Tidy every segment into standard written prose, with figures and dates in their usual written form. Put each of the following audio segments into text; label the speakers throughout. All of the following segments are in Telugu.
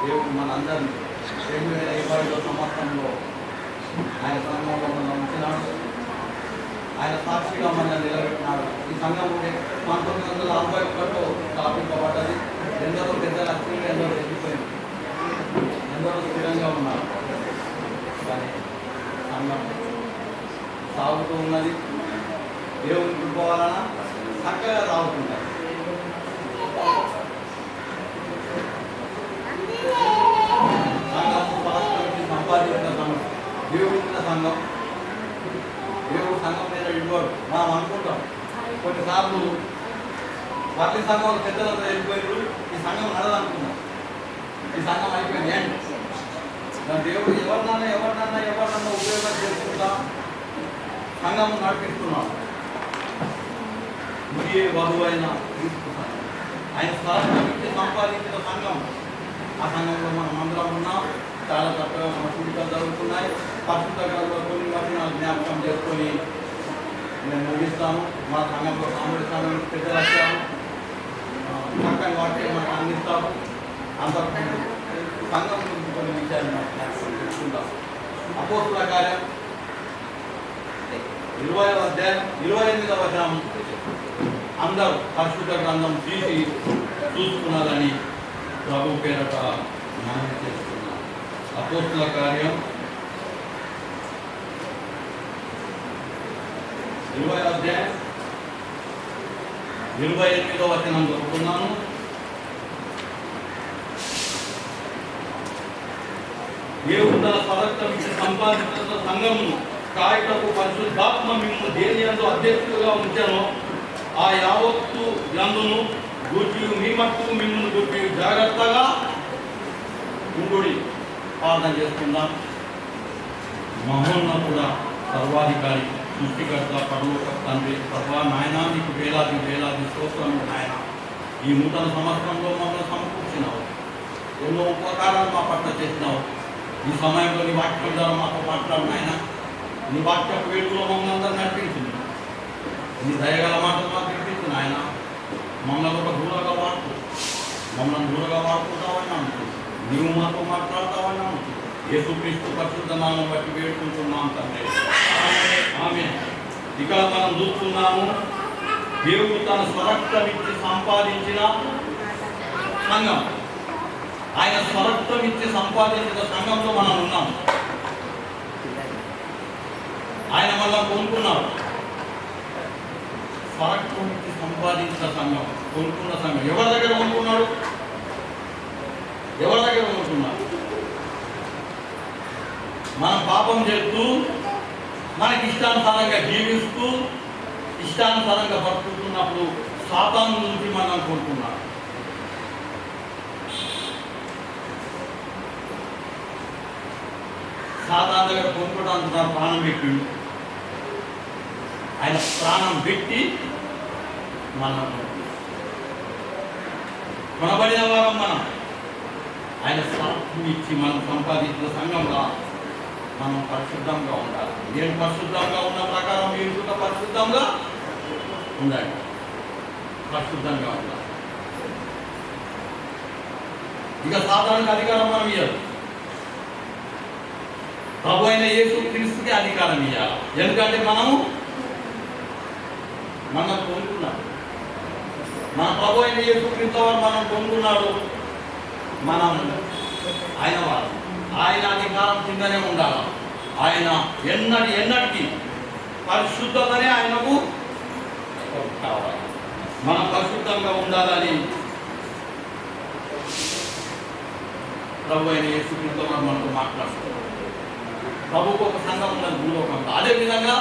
Speaker 1: దేవుడు మనందరినీ 2020 సంవత్సరంలో ఆయన సంఘంలో మనం ఉంచినాడు. ఆయన సాక్షిగా మనల్ని నిలబెట్టినాడు. ఈ సంఘం 1941లో స్థాపించబడ్డది. ఎందరో పెద్ద లక్ష్మీలు ఎందరో ఎదిగిపోయింది, ఎందరో స్థిరంగా ఉన్నారు. కానీ సంఘం సాగుతూ ఉన్నది. దేవుని కృప వలన చక్కగా సాగుతుంటారు. సంఘం స్వాస్థ్యానికి సంపాదించిన సంఘం, దేవుడిచ్చిన సంఘం. దేవుడు సంఘం మీద ఇవ్వడు. మనం అనుకుంటాం కొన్నిసార్లు వర్తి సంఘం పెద్దలతో వెళ్ళిపోయారు, ఈ సంఘం నడదనుకున్నాం, ఈ సంఘం అయిపోయింది ఏంటి. దేవుడు ఎవరినన్నా ఉపయోగం చేసుకుంటా సంఘం నడిపిస్తున్నాడు. ఇదే వధువైన క్రీస్తు సంఘం, ఆయన స్వార్థమిచ్చి సంపాదించిన సంఘం. ఆ సంఘంలో మనం అందరం ఉన్నాం. చాలా చక్కగా మన కూడికలు జరుగుతున్నాయి. పరిశుద్ధ గ్రంథంలో కొన్ని వచనాలు జ్ఞాపకం చేసుకొని నేను ముగిస్తాను. మా సంఘంలో సాముడి సంఘం పెద్దలు వచ్చాము, చక్కని వాటిని మనకు అందిస్తాము. అందరూ సంఘం గురించి కొన్ని విషయాలు మనం జ్ఞాపకం చేసుకుంటాం. అపోస్తుల కార్యం 20వ అధ్యాయం 28వ వచనం అందరూ పరిశుద్ధ గ్రంథం తీసి చూసుకున్నారని ప్రభు పేరట మనం చేస్తున్నాం. అపోస్తుల కార్యం 20వ అధ్యాయం 28వ వచనం చదువుతున్నాను. దేవుడు తన స్వరక్తం ఇచ్చి సంపాదించిన సంఘమును కాయటకు పరిశుద్ధాత్మ మిమ్మల్ని దేని యందు అధ్యక్షులుగా ఉంచానో ఆ యావత్తు గ్రంథును గూర్చి మీ మట్టుకు మిమ్మల్ని గూర్చి జాగ్రత్తగా ఉండుడి. ప్రార్థన చేసుకుందాం. మహోన్నతుడ, సర్వాధికారి, సృష్టికర్త, పరలోక తండ్రి, సర్వా నాయన నీకు వేలాది వేలాది స్తోత్రములు నాయన. ఈ నూతన సంవత్సరంలో మమ్మల్ని సమకూర్చినావు, ఎన్నో ఉపకారాలు మా పట్ల చేసినావు. ఈ సమయంలో నీ వాక్యం ద్వారా మాతో మాట్లాడు నాయన. నీ వాక్యపు వేడుకలో మమ్మల్ని అందరూ నడిపించింది. నీ దయగల మాటలు మాకు వినిపించింది ఆయన. మమ్మల్ని ఒక దూరగా వాడుతూ మమ్మల్ని దూరగా వాడుకుంటావని నమ్ముతూ నీవు మాతో మాట్లాడతావని నమ్ముతూ యేసుక్రీస్తు పరిశుద్ధ నామం బట్టి వేడుకుంటున్నాం తండ్రి. ఆమె ఇక మనం చూస్తున్నాము, దేవుడు తన స్వరక్తమిచ్చి సంపాదించిన సంఘం. ఆయన స్వరక్తమిచ్చి సంపాదించిన సంఘంలో మనం ఉన్నాం. ఆయన మళ్ళా కొనుక్కున్నాడు. స్వరక్తమిచ్చి సంపాదించిన సంఘం, కొనుక్కున్న సంఘం. ఎవరి దగ్గర కొనుక్కున్నాడు? ఎవరి దగ్గర కొనుక్కున్నాడు? మనం పాపం చేస్తూ మనకి ఇష్టానుసారంగా జీవిస్తూ ఇష్టానుసారంగా బతుకుతున్నప్పుడు సాతాను నుంచి మనం కొనుక్కున్నాడు. సాతాను దగ్గర కొనుక్కోవడానికి తన ప్రాణం పెట్టిండు. ఆయన ప్రాణం పెట్టి మనం కొనబడిన వారం మనం. ఆయన స్వార్థం ఇచ్చి మనం సంపాదించిన సంఘంలో మనం పరిశుద్ధంగా ఉండాలి. నేను పరిశుద్ధంగా ఉన్న ప్రకారం మీరు కూడా పరిశుద్ధంగా ఉండాలి. పరిశుద్ధంగా ఉండాలి. ఇక సాధారణ అధికారం మనం ఇవ్వాలి. ప్రభు అయిన యేసుక్రీస్తుకి అధికారం ఇవ్వాలి. ఎందుకంటే మనం కొనుక్కున్నాడు. మన ప్రభు అయిన యేసుక్రీస్తు వారు మనం కొనుక్కున్నాడు. మనం ఆయన వారు. ఆయన అధికారం కిందనే ఉండాలి. ఆయన ఎన్నటికి పరిశుద్ధతనే ఆయనకు కావాలి. మనం పరిశుద్ధంగా ఉండాలని ప్రభు అయిన యేసుక్రీస్తు వారు మనతో మాట్లాడుతున్నారు. ప్రభుకు ఒక సంఘం ఉన్నది భూలోకంలో. అదేవిధంగా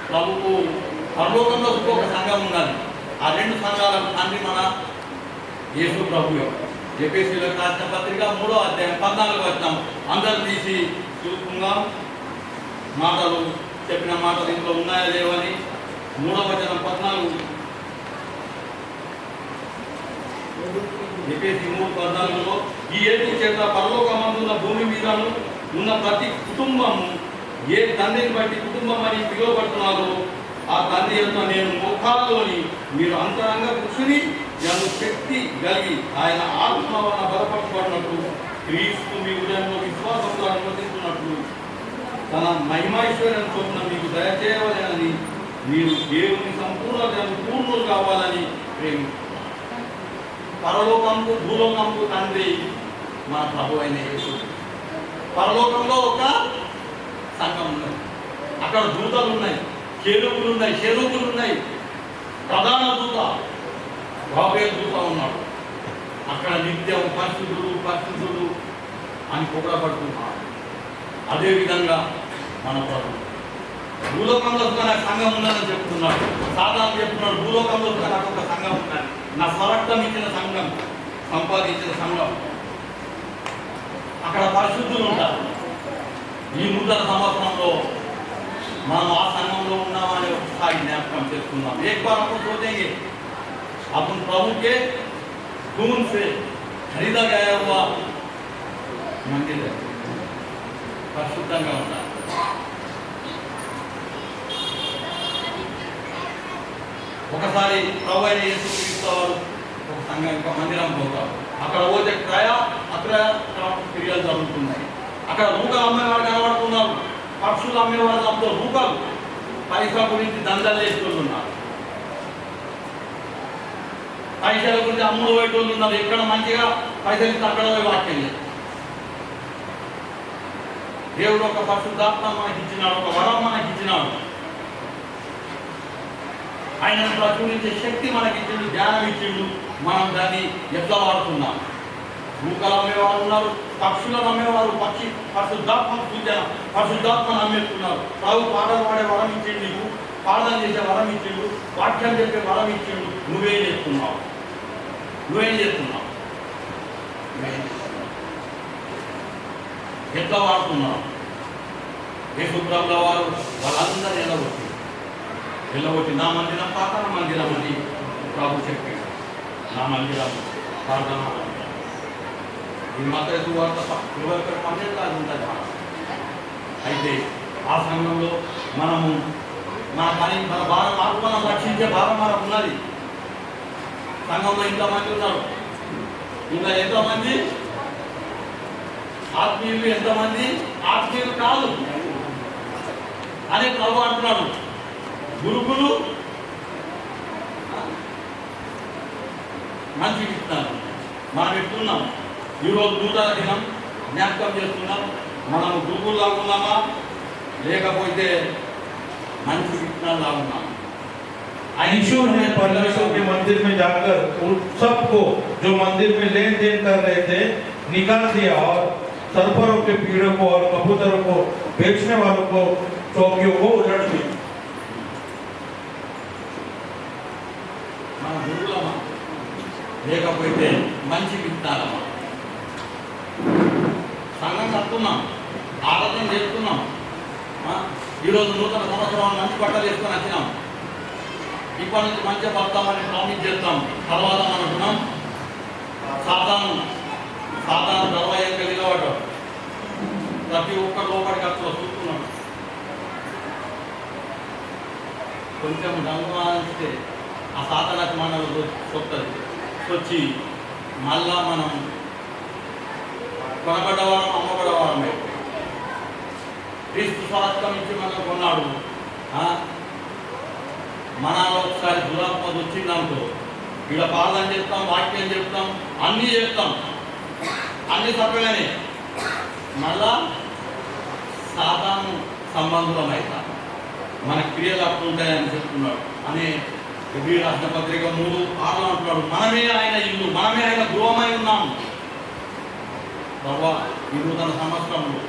Speaker 1: ప్రభుకు పరలోకంలో ఇంకొక సంఘం ఉన్నది. ఆ రెండు సంఘాలకు తండ్రి మన యేసు ప్రభు. ఎఫెసీయులకు రాసిన పత్రిక 3వ అధ్యాయం 14వ వచనం అందరూ తీసి చూసుకుందాం. మాటలు చెప్పిన మాటలు ఇంట్లో ఉన్నాయా లేవని. 3వ వచనం 14. ఎఫెసీ 3:14లో ఈ ఏటి చేత పరలోకమందున్న భూమి మీదను ఉన్న ప్రతి కుటుంబము ఏ తండ్రిని బట్టి కుటుంబం అని పిలువబడుతున్నారో ఆ తండ్రి యొక్క నేను మోకాల్లోని మీరు అంతరంగ కృషిని శక్తి కలిగి ఆయన ఆత్మ వలన బలపరచబడినట్టు క్రీస్తు మీ ఉదయంలో విశ్వాసంతో అనుమతిస్తున్నట్లు తన మహిమైశ్వర్యం చొప్పున మీకు దయచేయవలెనని మీరు దేవుని సంపూర్ణ పూర్ణులు కావాలని ప్రేమిస్తున్నారు. పరలోకంకు భూలోకంకు తండ్రి మన ప్రభు అయిన యేసు. పరలోకంలో ఒక సంఘం ఉన్నది, అక్కడ దూతలు ఉన్నాయి, కేలుగులు ఉన్నాయి, శేలుగులు ఉన్నాయి, ప్రధాన దూత గాబ్రియల్ దూత ఉన్నాడు. అక్కడ నిత్యం పరిశుద్ధుడు పరిశుద్ధుడు అని పొగడబడుతున్నారు. అదేవిధంగా మన ప్రభు భూలోకంలో నాకు సంఘం ఉందని చెప్తున్నాడు. సాధారణ చెప్తున్నాడు, భూలోకంలో నాకు ఒక సంఘం ఉందని, నా స్వరక్తం ఇచ్చిన సంఘం, సంపాదించిన సంఘం. అక్కడ పరిశుద్ధులు ఉంటారు. ఈ నూతన సంవత్సరంలో మనం ఆ సంఘంలో ఉన్నామని ఒకసారి జ్ఞాపకం చేసుకుందాం. एक बार अपन सोचेंगे अपन प्रभु के खून से खरीदा गया हुआ मंदिर है, పరిశుద్ధంగా ఉండాలి. ఒకసారి ప్రభు అయిన యేసుక్రీస్తు వారు ఒక సంఘం ఒక మందిరం పోతారు. అక్కడ పోతే అక్కడ క్రియలు జరుగుతున్నాయి. అక్కడ రూకలు అమ్మేవాడు కనబడుతున్నారు, పక్షులు అమ్మేవాడు తప్ప రూకలు పైసా గురించి దందాలు చేస్తున్నారు, పైసల గురించి అమ్ముడు పోయేటోళ్ళు ఉన్నారు. ఎక్కడ మంచిగా పైసలు ఇస్తే అక్కడ పోయి వాక్యం లేదు. దేవుడు ఒక పరిశుద్ధాత్మ మనకి ఇచ్చినాడు, ఒక వరం మనకి ఇచ్చినాడు, ఆయనను ప్రచురించే శక్తి మనకి ఇచ్చిండు, జ్ఞానం ఇచ్చిండు. మనం దాన్ని ఎట్లా వాడుతున్నాం? రూకలు అమ్మేవారు ఉన్నారు, పక్షులను అమ్మేవారు, పరిశుద్ధాత్మ పూజన పరిశుద్ధాత్మను అమ్మేస్తున్నారు. ప్రభు పాటలు పాడే వరం ఇచ్చిండు, నీకు ప్రార్థన చేసే వరం ఇచ్చిండు, వాక్యం చెప్పే వరం ఇచ్చిండు. నువ్వేం చేస్తున్నావు? ఎట్లా వాడుతున్నావు? యేసు ప్రభుల వారు వాళ్ళందరూ వెళ్ళగొట్టి నా మందిరం ప్రార్థన మందిరం అని ప్రభు చెప్పాడు. నా మందిరం ప్రార్థన మందిరం. ఈ మాత్రం సువార్త 21 మందిరాలు ఉంటుంది. అయితే ఆ సమయంలో మనము మన పని మన భారం ఆత్మను రక్షించే భారం మనకు ఉన్నది. సంఘంలో ఇంతమంది ఉన్నారు, ఇంకా ఎంతమంది ఆత్మీయులు, ఎంతమంది ఆత్మీయులు కాదు అని ప్రభు అంటున్నాడు. గురుకులు మంచి విత్తనాలు మనం ఎట్టున్నాం. ఈరోజు నూతన దినం జ్ఞాపకం చేస్తున్నాం. మనము గురుకుల్లా ఉన్నామా లేకపోతే మంచి విత్తనాలు ఉన్నామా?
Speaker 2: यीशु ने परमेश्वर के मंदिर में जाकर उन सबको जो मंदिर में लेन देन कर रहे थे निकाल दिया और सरपरों के पीड़ों को और कबूतरों को बेचने वालों को चौकियों को उलट दी.
Speaker 1: మన గురువులమా లేకపోతే మంచి విత్తనాలమా? సంఘం కడుతున్నాం, ఆరాధన చేస్తున్నాం. ఈరోజు నూతన సంవత్సరం మంచి బట్టలు వేసుకొని వచ్చినాం. ఇప్పటి నుంచి మంచిగా పడతామని ప్రామిస్ చేస్తాం. తర్వాత అనుకున్నాం సాధారణ దర్వాయంగా నిలబడ్డాడు. ప్రతి ఒక్కరు లోపలికి అట్లా చూస్తున్నాడు. కొంచెం అనుమానిస్తే ఆ సాధనకు మనకు వస్తుంది. వచ్చి మళ్ళా మనం కొనబడ్డవారం అమ్మబడ్డవారమే. క్రీస్తు స్వార్థం ఇచ్చి మనం కొన్నాడు. మనలో ఒకసారి దురాత్మ వచ్చిందనుకో, ఇక్కడ ప్రార్థన చేస్తాం, వాక్యం చెప్తాం, అన్నీ చేస్తాం, అన్ని తప్పగానే మళ్ళా సాధారణ సంబంధం అవుతాం. మన క్రియలు అప్పుడు ఉంటాయని చెప్తున్నాడు. అనే ఎబ్రీ రాష్ట్ర పత్రిక 3:6 అంటున్నాడు, మనమే ఆయన ఇల్లు, మనమే ఆయన గృహమై ఉన్నాం. బాబా ఈ నూతన సంవత్సరంలో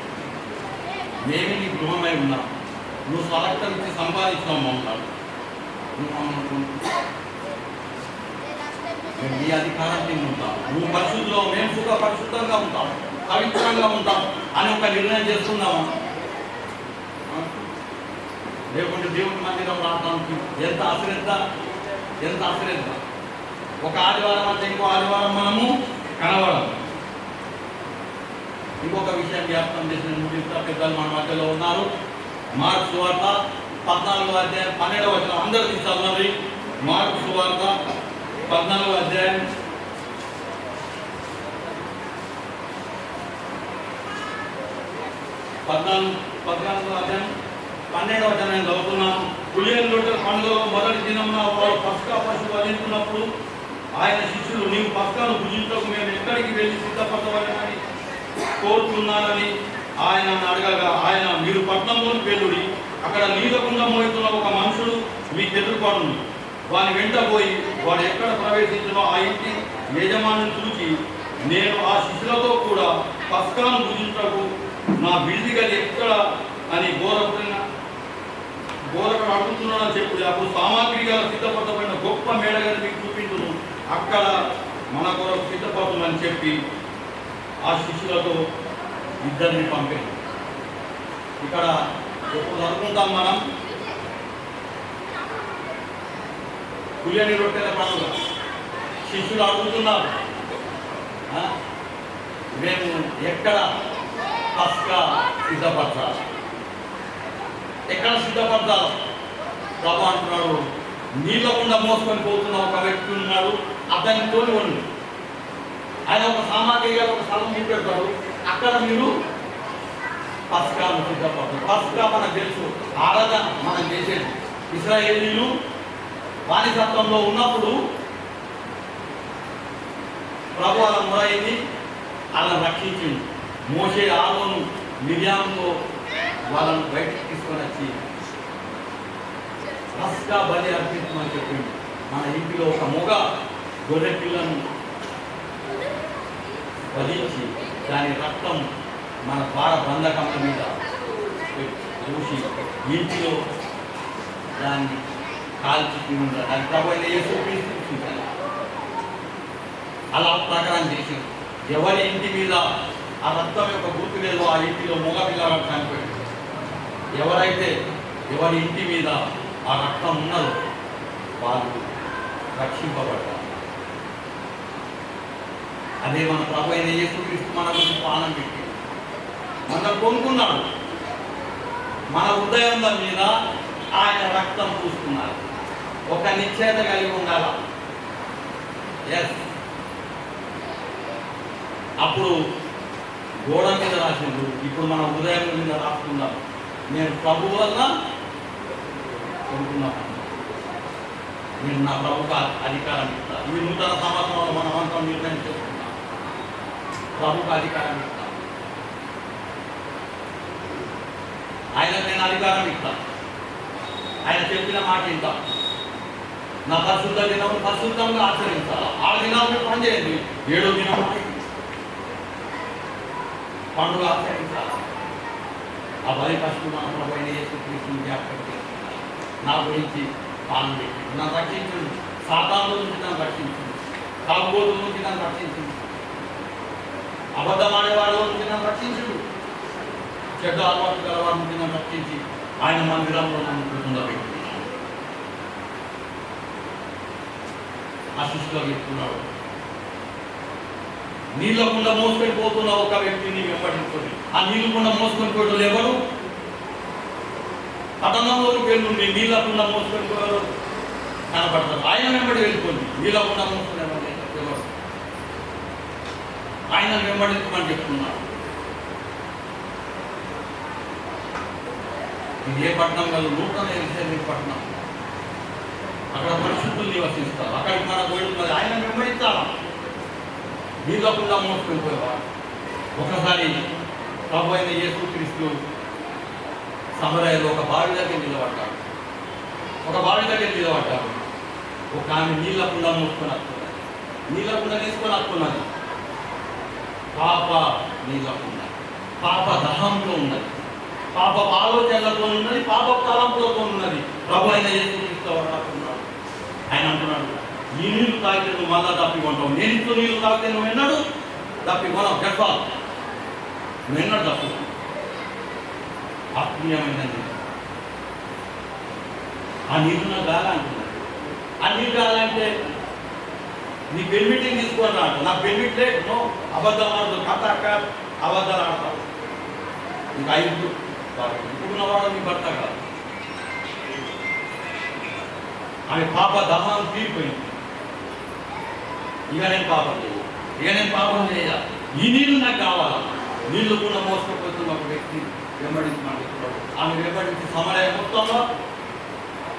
Speaker 1: మేమే నీ గృహమై ఉన్నాం. నువ్వు స్వరక్తం ఇచ్చి సంపాదించావు ఉన్నాడు. నీ అధికారాన్ని ఉంటాం, నువ్వు పరిశుద్ధిలో మేము కూడా పరిశుద్ధంగా ఉంటాం, పవిత్రంగా ఉంటాం అని ఒక నిర్ణయం చేస్తున్నావా? లేకుంటే దేవుని మందిరం రావడానికి ఎంత అశ్రద్ధ. ఒక ఆదివారం అంటే ఇంకో ఆదివారం మనము కనబడం. ఇంకొక విషయం జ్ఞాపకం చేసిన ముగిస్తా, పెద్దలు మన మధ్యలో ఉన్నారు. మార్క్స్ సువార్త 14వ అధ్యాయం 12వ వచనం అందరికీ చదవండి. మార్క్స్ సువార్త 14వ అధ్యాయం 14వ అధ్యాయం 12వ అధ్యాయం నేను చదువుతున్నాను. పులియన్ రొట్టెల పండుగలో మొదటి దినమున వారు పస్కా పశువు వధించినప్పుడు ఆయన శిష్యులు, నీవు పస్కాను భుజించకు మేము ఎక్కడికి వెళ్ళి సిద్ధపడవలనని కోరుతున్నానని ఆయన అడగగా, ఆయన, మీరు పట్టణంలోకి వెళ్ళుడి, అక్కడ నీలకుండా మోయుతున్న ఒక మనుషుడు మీకు ఎదురుపడును, వాని వెంట పోయి వాడు ఎక్కడ ప్రవేశించినో ఆ ఇంటి యజమానిని చూచి, నేను ఆ శిష్యులతో కూడా పస్కాను భుజించకు నా విడిది గది ఎక్కడ అని బోరకుడు అడుగుతున్నాడని చెప్పి, అప్పుడు సామాగ్రిగా సిద్ధపడబడిన గొప్ప మేడగది మీకు చూపించును, అక్కడ మన కొరకు సిద్ధపడుతుందని చెప్పి ఆ శిష్యులతో ఇద్దరిని పంపారు. ఇక్కడ ఎప్పుడు అనుకుంటాం మనం, పులియని రొట్టెల పండుగ. శిష్యులు అడుగుతున్నారు, మేము ఎక్కడ పస్కా సిద్ధపరచాలి, ఎక్కడ సిద్ధపరచాలి? ప్రభు అంటున్నాడు, నీళ్ళకుండా మోసుకొని పోతున్న ఒక వ్యక్తి ఉన్నాడు, అతన్ని తోలుకోండి. ఆయన ఒక సామాగ్రిగా ఒక స్థలం చూపెడతాడు, అక్కడ మీరు పస్కాను సిద్ధపడతారు. పస్కా మనకు తెలుసు, ఆరాధన మనం చేసేది. ఇశ్రాయేలీయులు బానిసత్వంలో ఉన్నప్పుడు ప్రభు వాళ్ళ మొరైంది, వాళ్ళని రక్షించింది. మోషే, ఆరోను, మిర్యాముతో వాళ్ళను బయటికి తీసుకొని వచ్చి పస్కా బలి అర్పించమని చెప్పింది. మన ఇంటిలో ఒక మొగ గొర్రె పిల్లను వధించి దాని రక్తం మన ద్వార బంధకముల మీద చూసి ఇంటిలో దాన్ని కాల్చి తిని దాని ప్రభు యేసు అలా ప్రకారం చేసింది. ఎవరి ఇంటి మీద ఆ రక్తం యొక్క గుర్తు లేదు, ఆ ఇంటిలో మగ పిల్లవాడు చనిపోయాడు. ఎవరి ఇంటి మీద ఆ రక్తం ఉన్నదో వాళ్ళు రక్షింపబడతారు. అదే మన ప్రభు అయిన యేసుక్రీస్తు మన గురించి ప్రాణం పెట్టి మనం కొనుక్కున్నాడు. మన హృదయం మీద ఆయన రక్తం పూసుకున్నారు. ఒక నిశ్చయత కలిగి ఉండాల. ఎస్, అప్పుడు గోడ మీద రాసిండు, ఇప్పుడు మన హృదయం మీద రాసుకుందాం, నేను ప్రభు వల్ల కొనుక్కున్నాను, నేను నా ప్రభుకు అధికారం ఇస్తాను. ఈ నూతన సంవత్సరంలో మనం అంతా నిర్ణయం చేసుకుంటాం, ప్రభుకు అధికారం ఇస్తాను, ఆయనకు నేను అధికారం ఇస్తాను, ఆయన చెప్పిన మాట వింటాను. నా పరిశుద్ధ దినం పరిశుద్ధంగా ఆచరించాలి. 6 దినాలు పనిచేయండి, 7వ దినం పండుగ ఆచరించాలి. ఆ బలి పశువు మన ప్రభు అయిన యేసుక్రీస్తుని జ్ఞాపకం చేసుకుంటారు. నా గురించి పాలన పెట్టి నన్ను రక్షించండి, సాతానుల నుంచి నన్ను రక్షించండి, తాగుబోతుల నుంచి నన్ను రక్షించండి, అబద్ధమాడే వాళ్ళ నుంచి నన్ను రక్షించండి, చెడ్డ అలవాటు గల వారి నుంచి నన్ను రక్షించి ఆయన మందిరంలో నన్ను కూర్చుండబెట్టి ఆశిష్గా చెప్తున్నాడు. నీళ్ళకుండా మోసుకొని పోతున్న ఒక వ్యక్తిని వెంబడించుకొని, ఆ నీళ్ళకుండా మోసుకొని పోయేటోళ్ళు ఎవరు? పట్టణంలోకి వెళ్ళి నీళ్ళకుండా మోసుకొని పోయారు కనపడతారు. ఆయన వెంబడి వెళ్ళిపోండి. నీళ్ళకుండా మోసుకొని ఎవరు? ఆయన వెంబడించమని చెప్తున్నాడు. ఇది ఏ పట్టణం కాదు, నూతన ఎరుషలేము పట్టణం. అక్కడ పరిశుద్ధులు నివసిస్తారు. అక్కడికి మన పోయి ఆయన వెంబడించాలా, నీళ్ళకుండా మోసుకొని పోయేవారు. ఒకసారి ప్రభు అయిన యేసుక్రీస్తు సమరయలో ఒక బావి దగ్గర నిలబడ్డాడు. ఒక ఆమె నీళ్ళకుండా మోసుకొని వస్తున్నది, నీళ్ళకుండా తీసుకొని వస్తున్నది. పాప నీళ్ళకుండా, పాప దహంతో ఉన్నది, పాప ఆలోచనలతో ఉన్నది, పాప తలంపులతో ఉన్నది. ప్రభు అయిన యేసుక్రీస్తు అంటున్నాడు, ఆయన అంటున్నాడు, ఈ నీళ్ళు తాగితే నువ్వు మళ్ళా తప్పికొంటావు. నేను ఇంట్లో నీళ్ళు తాగితే నువ్వు ఎన్నాడు తప్పికొనవు. గెట్వాల్ నువ్వు ఎన్నాడు తప్పు. ఆత్మీయమైనది ఆ నీళ్ళు నాకు కాదా అంటున్నాడు. ఆ నీళ్ళు కావాలంటే నీ బెనిఫిట్ని తీసుకొని రాడు. నాకు బెనిఫిట్ లేదు, నో, అబద్ధం ఆడదు, కథ అబద్ధాలు ఆడతావు. నీకు 5 ఇప్పుడున్నవాడు నీ భర్త కాదు. ఆమె పాప దహనం తీరిపోయింది. ఇక నేను పాపం చేయాలి, ఈ నీళ్ళు నాకు కావాలా. నీళ్లు కూడా మోసపోతున్న ఒక వ్యక్తి వెంబడించమంటున్నాడు. ఆమె వెంబడించి సమరయ మొత్తంలో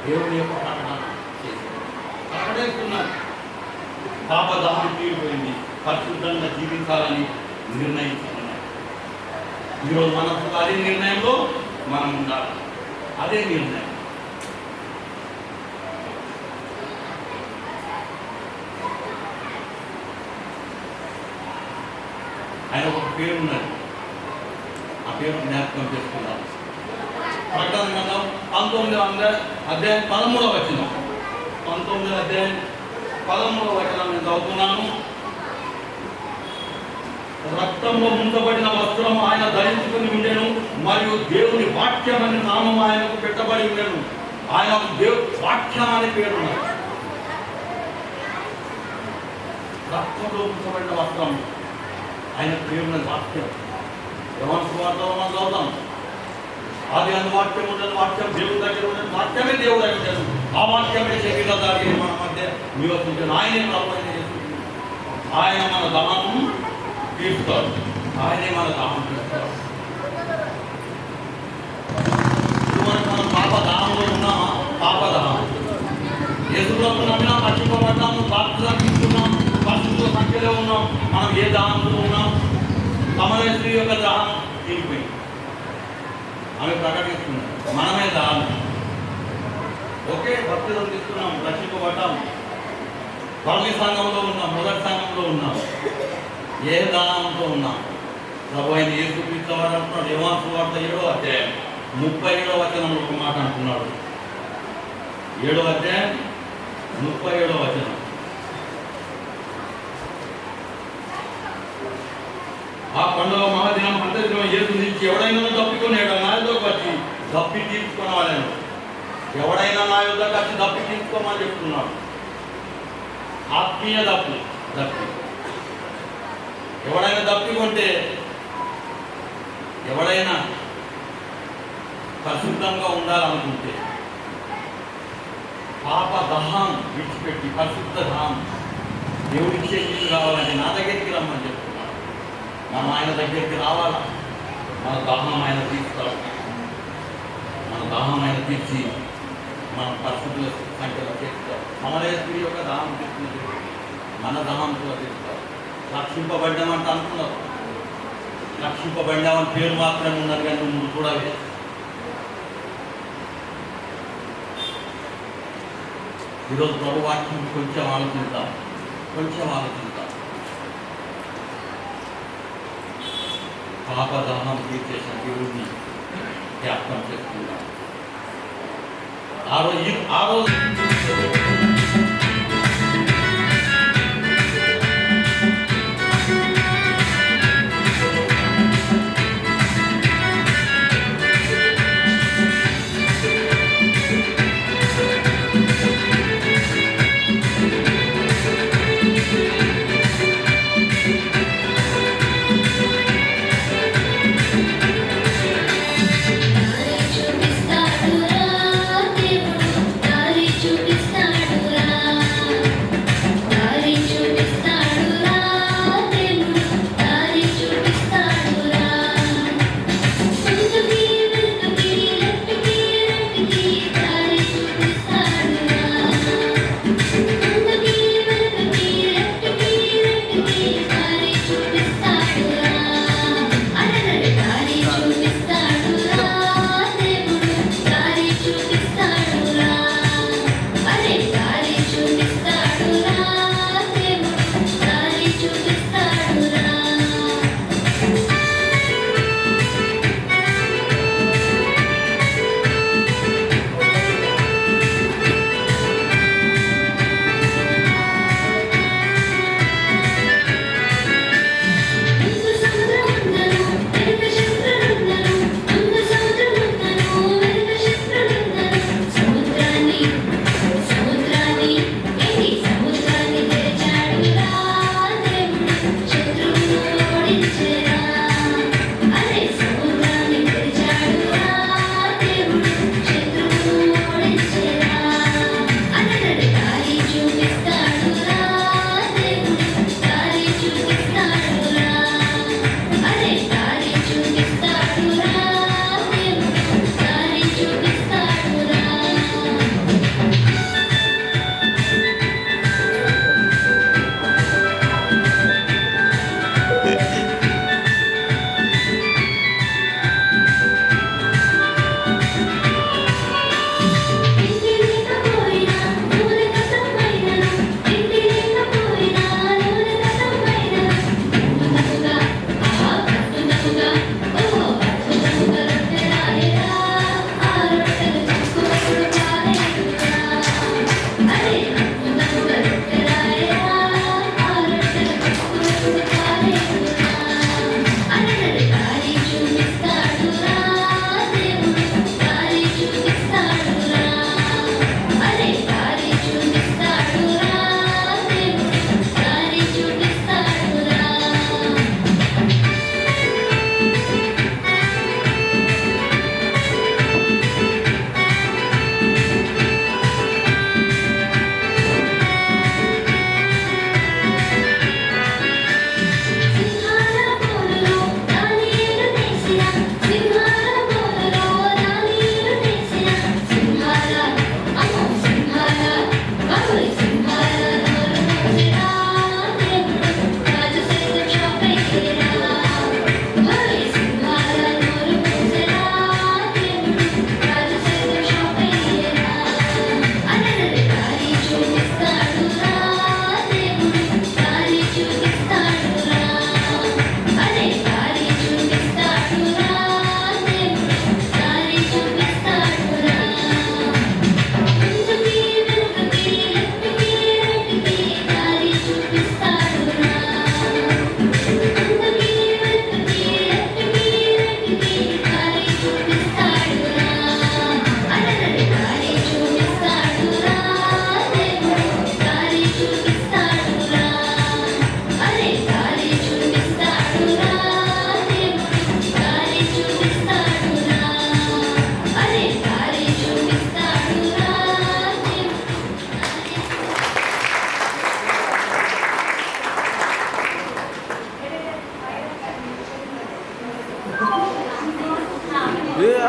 Speaker 1: దేవుని యొక్క ప్రకటన చేశాడు. ప్రకటిస్తున్నాడు. పాప దాహం తీరిపోయింది, పరిశుద్ధంగా జీవించాలని నిర్ణయించుకున్నాడు. ఈరోజు మనకు అదే నిర్ణయంలో మనం ఉండాలి. అదే నిర్ణయం. ఆయన ఒక పేరు ఉన్నది, ఆ పేరు జ్ఞాపకం చేసుకున్నాం. ప్రకటన గ్రంథం 19వ అధ్యాయం 13వ వచనం. 19వ అధ్యాయం 13వ వచనం నేను చదువుతున్నాను. రక్తంలో ముంచబడిన వస్త్రము ఆయన ధరించుకుని ఉండెను, మరియు దేవుని వాక్యం అనే నామం ఆయనకు పెట్టబడి ఉండెను. ఆయన వాక్యం అనే పేరు ఉన్నది. రక్తంలో ముంచబడిన వస్త్రం ఆయన పేరున్న వాక్యం. యోహాను సువార్తలో మనం చదువుతాం, ఆది అందు వాక్యం ఉండదు, వాక్యం దేవుడి దగ్గర ఉండదు, వాక్యమే దేవుడు దగ్గర ఉండదు, ఆ వాక్యమే శరీరధారి మన మధ్య నివసించాడు. ఆయనే ప్రభువైన యేసు. ఆయన మన దాహం తీరుస్తాడు. ఆయనే మన దాహం తీరుస్తాడు. ఇటువంటి మనం పాప దాహంలో ఉన్నామా? పాప దాహం. యేసులో నమ్మినా, రక్షింపబడ్డాము, బాప్తిజం తీసుకున్నాం, పరిశుద్ధ సంఖ్యలో ఉన్నాం. మనం ఏ దాహంలో ఉన్నాం? సమరయ స్త్రీ యొక్క దాహం తీరిపోయింది. ఆమె ప్రకటిస్తున్నాం, మనమే దాహం. ఓకే, భక్తులను తీసుకున్నాం, రక్షింపబడ్డాం, పల్లి సంఘంలో ఉన్నాం, మొదటి సంఘంలో ఉన్నాం. ఏ దాహంతో ఉన్నాం? ప్రభు అయిన యేసు క్రీస్తు వారు అంటున్నాడు, యోహాను సువార్త 7వ అధ్యాయం 37వ వచనంలో ఒక మాట అంటున్నాడు. 7వ అధ్యాయం 37వ వచనం. ఆ పండుగ మహాదినం అంతరిలో యేసు నుంచి ఎవడైనా తప్పికొని నా యుద్ధకు వచ్చి దప్పి తీర్చుకోవాలను. ఎవడైనా నా యుద్ధకు వచ్చి దప్పి తీర్చుకోమని చెప్తున్నాడు. ఆత్మీయ దప్పి. ఎవడైనా దప్పి కొంటే, ఎవడైనా పరిశుద్ధంగా ఉండాలనుకుంటే, పాప దహం విడిచిపెట్టి పరిశుద్ధ దహం దేవుడికి చేసి కావాలంటే నా దగ్గరికి రమ్మని చెప్తున్నాడు. మనం ఆయన దగ్గరికి రావాలా? మన దాహం ఆయన తీర్చుతాడు. మన దాహం ఆయన తీర్చి మన పరిశుద్ధుల సంఖ్యలో తీర్చుతాడు. సమరయ స్త్రీ యొక్క దాహం తీర్చుకుని మన దాహం కూడా తీర్చుతాడు. రక్షింపబడ్డామంటే అనుకున్నారు, రక్షింపబడ్డామని పేరు మాత్రమే ఉన్నారు, కానీ నువ్వు చూడవే. ఈరోజు ప్రభు వాక్యం కొంచెం ఆలోచిద్దాం. పాప దాహం తీర్చేసిన దేవుడిని జ్ఞాపకం చేసుకుందాం. ఆ రోజు
Speaker 3: చూపిస్తాడు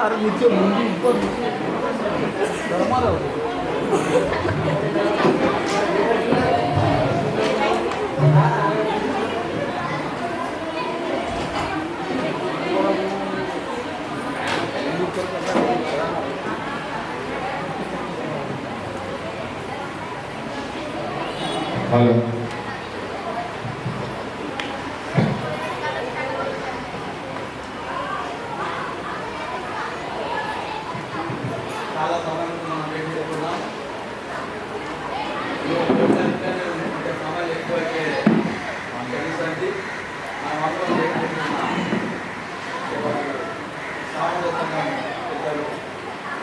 Speaker 3: अरे नीचे मुंडी ऊपर गरमा रहो
Speaker 2: हेलो
Speaker 1: చాలా సమయం మనం వెయిట్ చేసుకున్నాం సమయం ఎక్కువైతే మనకు తెలుస్తుంది మనం అందరం వెయిట్ చేసుకున్నాం సామర్థ్యంగా ఇద్దరు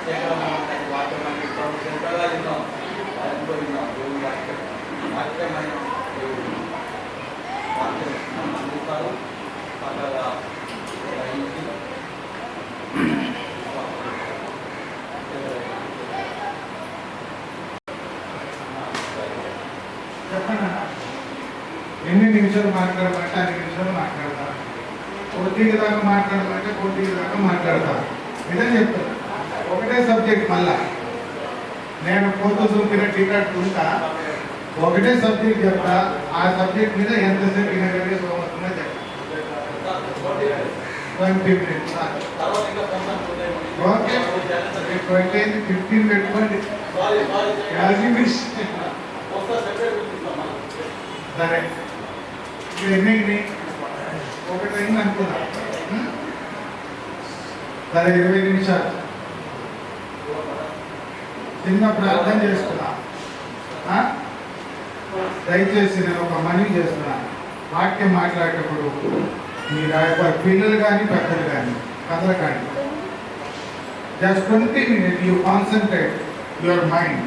Speaker 1: శేఖరమైన వాక్యమైన సెంట్రల్గా విన్నాం ఎంతో విన్నాం దేవుని వాక్యం వాక్యమైన దేవుడు వాక్యం మనం అందిస్తారు చక్కగా గ్రహించి
Speaker 4: చెప్పండి ఎన్ని నిమిషాలు మాట్లాడమంటే అన్ని నిమిషాలు మాట్లాడతా కోటికి దాకా మాట్లాడమంటే కోటికి దాకా మాట్లాడతా ఇదని చెప్తాను ఒకటే సబ్జెక్ట్ మళ్ళా నేను పోతూ చూపిన టికెట్ ఉంటా ఒకటే సబ్జెక్ట్ చెప్తా ఆ సబ్జెక్ట్ మీద ఎంతసేపు వినగలిగే సోమస్తుందో చెప్తా 20 minutes ఓకే 20 15 పెట్టుకోండి సరే ఇప్పుడు ఎన్ని ఒకటి అయింది అనుకున్నా సరే 20 నిమిషాలు చిన్న ప్రార్థన చేసుకున్నా దయచేసి నేను ఒక మనవి చేస్తున్నా వాక్యం మాట్లాడేటప్పుడు మీరు పిల్లలు కానీ పెద్దలు కానీ కథలు కానీ just 20 minutes you concentrate your mind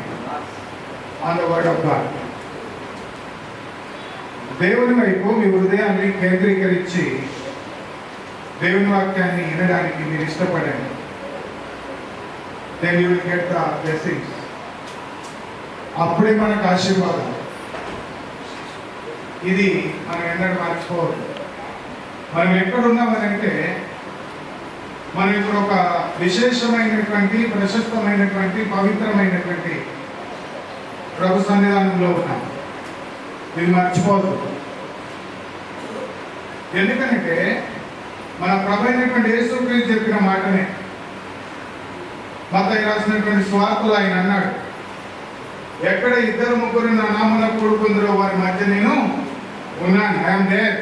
Speaker 4: on the word of God. దేవుని వైపు మీ హృదయాన్ని కేంద్రీకరించి దేవుని వాక్యాన్ని వినడానికి మీరు ఇష్టపడండి. Then you will get the blessings. అప్పుడే మనకు ఆశీర్వాదం. ఇది మనం ఎన్నడూ మర్చిపోవద్దు. మనం ఎక్కడున్నామనంటే మనం ఇప్పుడు ఒక విశేషమైనటువంటి ప్రశస్తమైనటువంటి పవిత్రమైనటువంటి ప్రభు సన్నిధానంలో ఉన్నాం. ఇది మర్చిపోవద్దు. ఎందుకంటే మన ప్రభు అయినటువంటి యేసుక్రీస్తు చెప్పిన మాటనే మత్తయి రాసినటువంటి స్వార్థలు ఆయన అన్నాడు, ఎక్కడ ఇద్దరు ముగ్గురు నా నామమున కూడుకుందరో వారి మధ్య నేను ఉన్నాను. I'm there.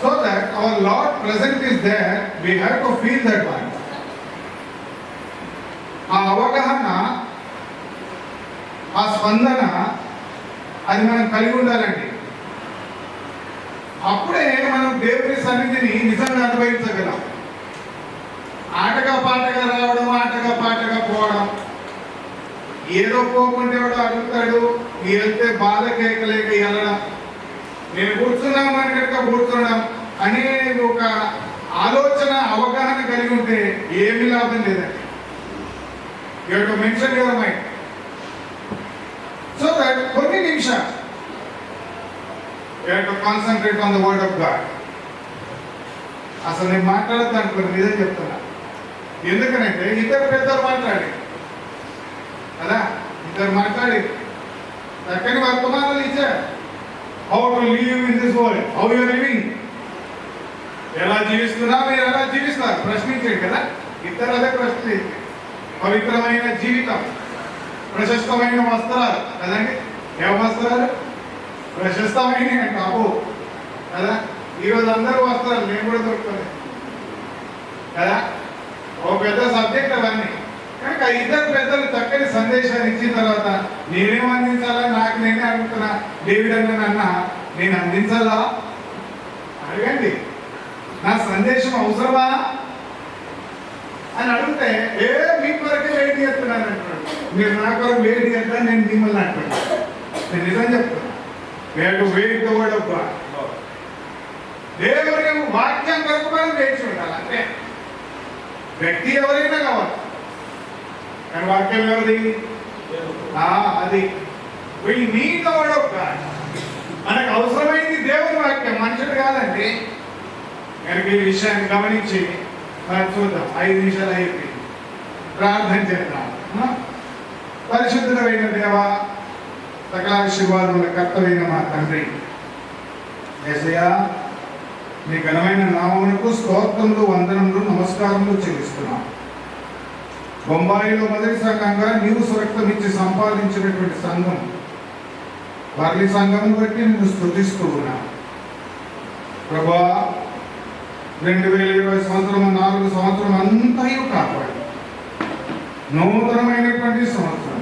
Speaker 4: So that our Lord present is there, we have to feel that one. ఆ అవగాహన, ఆ స్పందన అది మనం కలిగి ఉండాలండి. అప్పుడే మనం దేవుని సన్నిధిని నిజంగా అనుభవించగలం. ఆటగా పాటగా రావడం, ఆటగా పాటగా పోవడం, ఏదో పోకుంటే వాడు అడుగుతాడు, వెళ్తే బాధ కేకలేక వెళ్ళడం, నేను కూర్చున్నాం అని కనుక కూర్చోవడం అనే ఒక ఆలోచన అవగాహన కలిగి ఉంటే ఏమీ లాభం లేదండి. You have to mention your mind so that కొన్ని నిమిషాలు you have to concentrate on the word of God. అసలు నేను మాట్లాడద్దు అనుకుని నిజం చెప్తున్నా. ఎందుకనంటే ఇద్దరు పెద్దలు మాట్లాడి కదా, ఇద్దరు మాట్లాడి చక్కని వర్తమానాలు ఇచ్చారు. How to live in this world, how you are living, ఎలా జీవిస్తున్నా, మీరు ఎలా జీవిస్తారు ప్రశ్నించాడు కదా. ఇద్దరు అదే ప్రశ్న. పవిత్రమైన జీవితం, ప్రశస్తమైన వస్త్రాలు కదండి. ఏ వస్త్రాలు? ప్రశస్తమైన అంటే అబ్బో కదా. ఈరోజు అందరూ వస్త్రాలు, నేను కూడా దొరుకుతుంది కదా. ఒక పెద్ద సబ్జెక్ట్ అవన్నీ. కనుక ఇద్దరు పెద్దలు చక్కని సందేశాన్ని ఇచ్చిన తర్వాత నేనేం అందించాలా, నాకు నేనే అడుగుతున్నా. డేవిడ్ అన్న నేను అందించాలా అడగండి. నా సందేశం అవసరమా అని అడిగితే మీ కొరకే వెయిట్ చేస్తున్నాను అంటున్నాడు. మీరు నా కొరకు వెయిట్ చేస్తాను, నేను మిమ్మల్ని అంటున్నాను. నేను నిజం చెప్తాను. We have to wait the word of God. దేవుని వాక్యం కొరకు మనం వేచి ఉండాలి. అంటే వ్యక్తి ఎవరైనా కావాలి, కానీ వాక్యం ఎవరిది? అది we need the word of God. మనకు అవసరమైంది దేవుని వాక్యం, మనుషుడు కాదండి. కనుక ఈ విషయాన్ని గమనించి చూద్దాం, 5 నిమిషాలు అయిపోయింది. ప్రార్థన చేద్దాం. పరిశుద్ధుడైన దేవ, సకల ఆశీర్వాదముల కర్తవైన మా తండ్రి యేసయ్యా, మీ ఘనమైన నామమునకు స్తోత్రములు, వందనములు, నమస్కారములు చెల్లిస్తున్నాం. బొంబాయిలో మొదటి సంఘంగా నీవు సురక్షితం ఇచ్చి సంపాదించినటువంటి సంఘం వారి సంఘం బట్టి నేను స్తుతిస్తూ ఉన్నా. ప్రభా, 2020 సంవత్సరం 4 సంవత్సరం అంతయు కాపాడు. నూతనమైనటువంటి సంవత్సరం,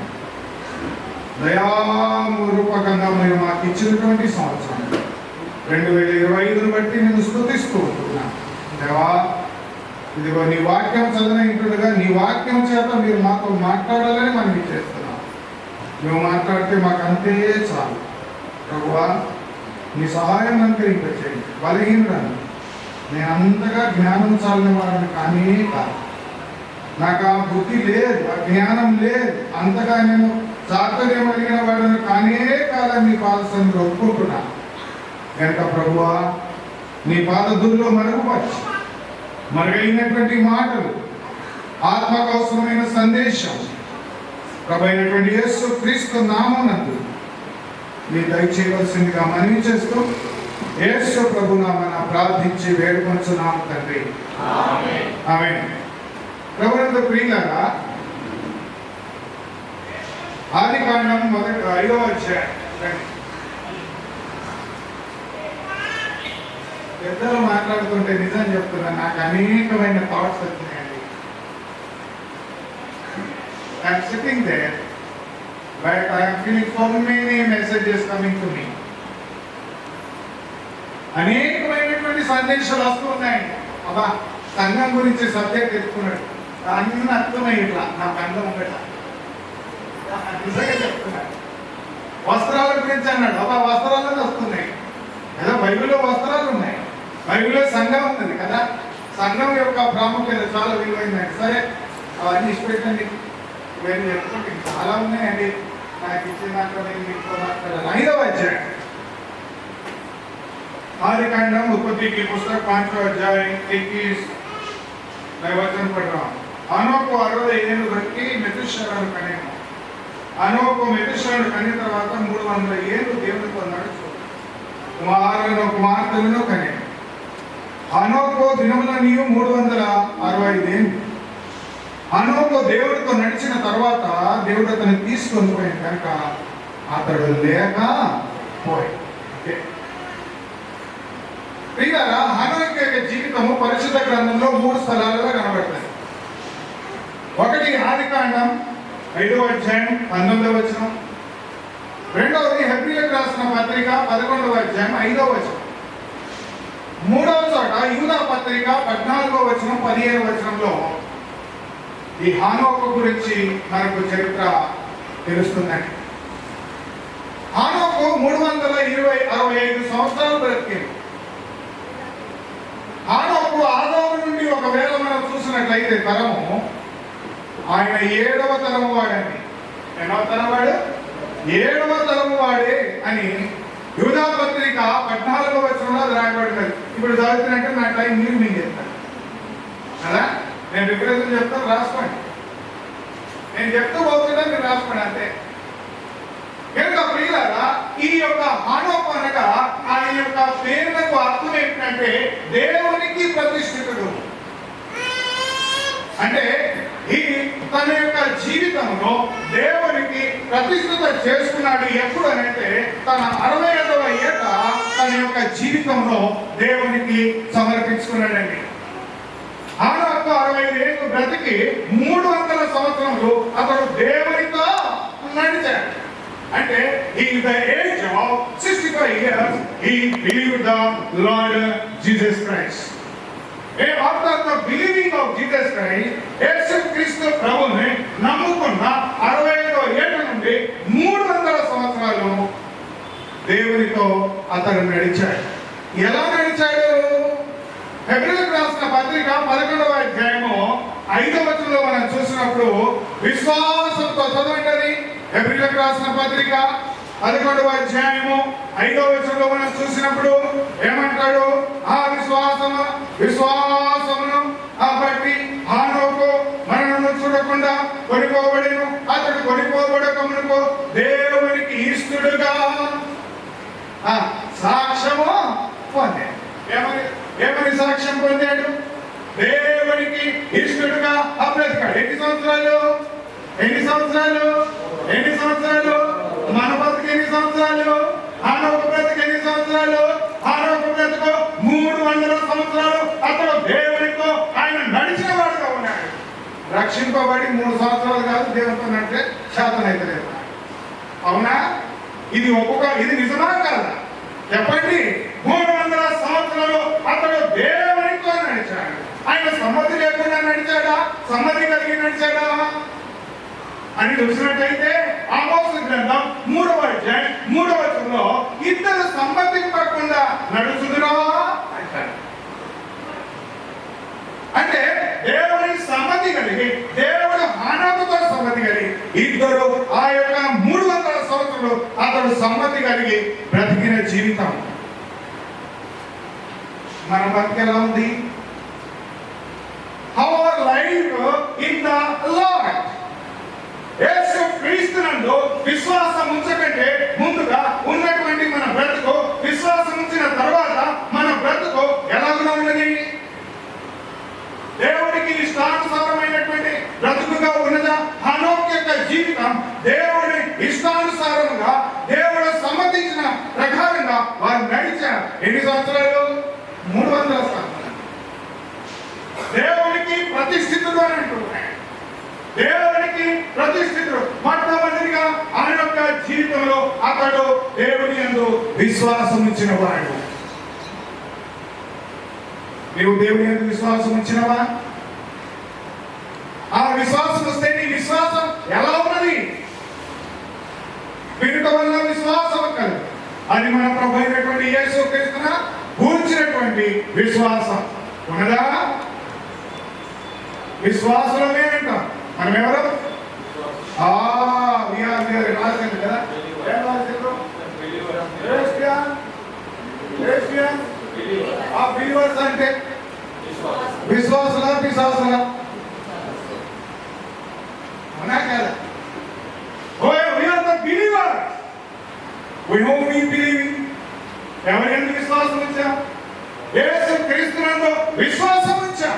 Speaker 4: దయారూపకంగా మీరు మాకు ఇచ్చినటువంటి సంవత్సరం 2025ను బట్టి నేను స్తుతిస్తూ ఉంటున్నా. దేవా, ఇదిగో నీ వాక్యం చదవనట్టుగా నీ వాక్యం చేత మీరు మాతో మాట్లాడాలని మనం చేస్తున్నాం. నువ్వు మాట్లాడితే మాకు అంతే చాలు. ప్రభువా, నీ సహాయం అనుకరింపచేయండి. బలహీనరాను, నేను అంతగా జ్ఞానం చాలని వాడిని కానీ కాదు. నాకు ఆ బుద్ధి లేదు, ఆ జ్ఞానం లేదు, అంతగా నేను చాతుర్యం కలిగిన వాడిని కానే కాదని నీ పాదసన్నిధిలో ఒప్పుకుంటున్నా. కనుక ప్రభువా, నీ పాదధూళిలో మరుగుపరిచి మరుగైనటువంటి మాటలు, ఆత్మకవసరమైన సందేశం ప్రభువైనటువంటి యేసు క్రీస్తు నామమునందు నీ దయచేయవలసిందిగా మనవి చేస్తూ యేసు ప్రభు నామమున ప్రార్థించి వేడుకొనుచున్నాము తండ్రి. ఆమేన్. ప్రభువునందు ప్రియులారా, ఆదికాండం 5వ అధ్యాయం. పెద్దలు మాట్లాడుతుంటే నిజం చెప్తున్నా, నాకు అనేకమైన థాట్స్ వచ్చినాయండి. I'm sitting there, but I'm feeling so many messages coming to me. అనేకమైనటువంటి సందేశాలు వస్తూ ఉన్నాయండి. అబ్బా, సంఘం గురించి సబ్జెక్ట్ ఎత్తుకున్నాడు, అన్ని అర్థమయ్యి ఇట్లా నాకు అందం ఉండట. నిజంగా చెప్తున్నాడు. వస్త్రాల గురించి అన్నాడు. అబ్బా, వస్త్రాలను వస్తున్నాయి కదా, బైబిల్లో వస్త్రాలు ఉన్నాయి, బైబిల్లో సంఘం ఉన్నది కదా. సంఘం యొక్క ప్రాముఖ్యత చాలా విలువైందండి. సరే, అవన్నీ ఇష్టపెట్టండి. ఇవన్నీ చెప్పుకుంటే చాలా ఉన్నాయండి. నాకు ఇచ్చిన దాంట్లో నేను మీతో మాట్లాడాలి. 5వ అధ్యాయం आदिकांडम उत्पत्ति की पुस्तक 5वां अध्याय 21 वचन पढ़ रहा हूँ। हनोक को 60 ఏళ్ళు బట్టి మెతుషెలను కనెను. హనోకు మెతుషెలను కనిన తర్వాత 300 ఏళ్ళు దేవునితో నడుచు కుమారులను కుమార్తెలను కనెను. హనోకు దినముల నీవు 365 ఏళ్ళు. హనోకు దేవుడితో నడిచిన తర్వాత దేవుడు అతన్ని తీసుకొని పోయాడు కనుక అతడు లేకపోయాడు. హనోకు యొక్క జీవితము పరిశుద్ధ గ్రంథంలో 3 స్థలాలలో కనబడతాయి. ఒకటి ఆదికాండం 5వ అధ్యాయం 19వ వచనం. రెండవది హెబ్రీయులకు రాసిన పత్రిక 11వ అధ్యాయం 5వ వచనం. మూడవ చోట యూదా పత్రిక 14వ వచనం 15వ వచనంలో ఈ హనోకు గురించి మనకు చరిత్ర తెలుస్తుందండి. హనోకు 365 సంవత్సరాలు బ్రతికింది. హనోకు ఆదాము నుండి ఒకవేళ మనం చూసినట్లయితే తరము ఆయన 7వ తరము వాడండి. ఎన్నవ తరం వాడు? 7వ తరము వాడే అని యూదా పత్రిక 14వ వచనంలో అది రాయబడినది. ఇప్పుడు చదువుతున్నట్టే నా టైం మీరు చెప్తాను కదా. నేను రిఫరెన్స్ చెప్తాను, రాసుకోండి. నేను చెప్తూ పోతున్నా, మీరు రాసుకోండి అంతే. కనుక ప్రియులారా, ఈ యొక్క హనోకు అనగా ఆయన యొక్క పేరుకు అర్థం ఏంటంటే దేవునికి ప్రతిష్ఠితుడు. అంటే ఈ తన యొక్క జీవితంలో దేవునికి ప్రతిష్ఠిత చేసుకున్నాడు. ఎప్పుడు అంటే తన 65వ ఏట తన యొక్క జీవితంలో దేవునికి సమర్పించుకున్నాడండి. హనోకు 65 ఏళ్ళు బ్రతికి 300 సంవత్సరములు అతడు దేవునితో నడిచాడు. అంటే in the age of 65 years he believed the Lord Jesus Christ. After the believing of Jesus Christ, యేసు క్రీస్తు ప్రభువుని నమ్ముకున్న 65వ ఏట నుండి 300 సంవత్సరాలు దేవునితో అతడు నడిచాడు. ఎలా నడిచాడు? హెబ్రీయులకు రాసిన పత్రిక 11వ అధ్యాయము 5వ వచనంలో మనం చూసినప్పుడు విశ్వాసంతో చదవండి. హెబ్రీయులకు రాసిన పత్రిక 11వ అధ్యాయము 5వ వచనంలో మనం చూసినప్పుడు ఏమంటాడు? ఆ విశ్వాసమును బట్టి పొందాడు. ఏమని సాక్ష్యం పొందాడు? దేవునికి ఇష్టడుగా బ్రతికాడు. ఎన్ని సంవత్సరాలు? మన బ్రతుకు ఎన్ని సంవత్సరాలు? ఆనొక బ్రతుకు ఎన్ని సంవత్సరాలు? ఆనొక బ్రతుకు 300 సంవత్సరాలు అతడు దేవునితో ఆయన నడిచిన వాడుగా ఉన్నాడు. రక్షింపబడి 3 సంవత్సరాలు కాదు దేవునితో నడిచే శాతం అయితే లేదు. అవునా? ఇది నిజమా కాదా చెప్పండి? 300 సంవత్సరాలు అతడు దేవునితో నడిచాడు. ఆయన సమ్మతి లేకుండా నడిచాడా? సమ్మతి కలిగి నడిచాడా అని చూసినట్టయితే ఆమోసు గ్రంథం 3వ అధ్యాయం 3వ వచనంలో ఇద్దరు సమ్మతి పడకుండా నడుచుదురా అంటాడు. అంటే దేవుని సమ్మతి కలిగి, దేవుడు హానోకుతో సమ్మతి కలిగి ఇద్దరు ఆ యొక్క 300 సంవత్సరాలు అతడు సమ్మతి కలిగి బ్రతికిన జీవితం. మన బతికి ఎలా ఉంది? Our life in the Lord. యేసు క్రీస్తునందు విశ్వాసం ఉంచకంటే ముందుగా ఉన్నటువంటి మన బ్రతుకు, విశ్వాసం ఉంచిన తర్వాత మన బ్రతుకు ఎలాగునా ఉన్నది? దేవుడికి ఇష్టానుసారమైనటువంటి బ్రతుకుగా ఉన్నదా? హనోక్ యొక్క జీవితం దేవుడి ఇష్టానుసారంగా, దేవుడు సమ్మతించిన ప్రకారంగా వారు నడిచారు. ఎన్ని సంవత్సరాలు? 300 సంవత్సరాలు. దేవునికి ప్రతిష్ఠితుడు అని అంటున్నాడు. దేవునికి ప్రతిష్ఠితుడు. మొట్టమొదటిగా ఆయన యొక్క జీవితంలో అతడు దేవుని యందు విశ్వాసం ఉంచిన వాడు. నీవు దేవుని యందు విశ్వాసం ఉంచినవా? ఆ విశ్వాసం వస్తే నీ విశ్వాసం ఎలా ఉన్నది? వినుట వల్ల విశ్వాసం కలదు. అది మన ప్రభు అయినటువంటి యేసు క్రీస్తును గూర్చినటువంటి విశ్వాసం ఉన్నదా? విశ్వాసులమే అంటాం. మనం ఎవరు? రాసింది కదా, ఏం రాసిండ్రు? ఆ బిలీవర్స్ అంటే విశ్వాసులా పిశాసులా? అవునా కదా? We are the believers. We whom we believe in. ఎవరి యందు విశ్వాసం ఉంచాం? యేసు క్రీస్తునందు విశ్వాసం ఉంచాం.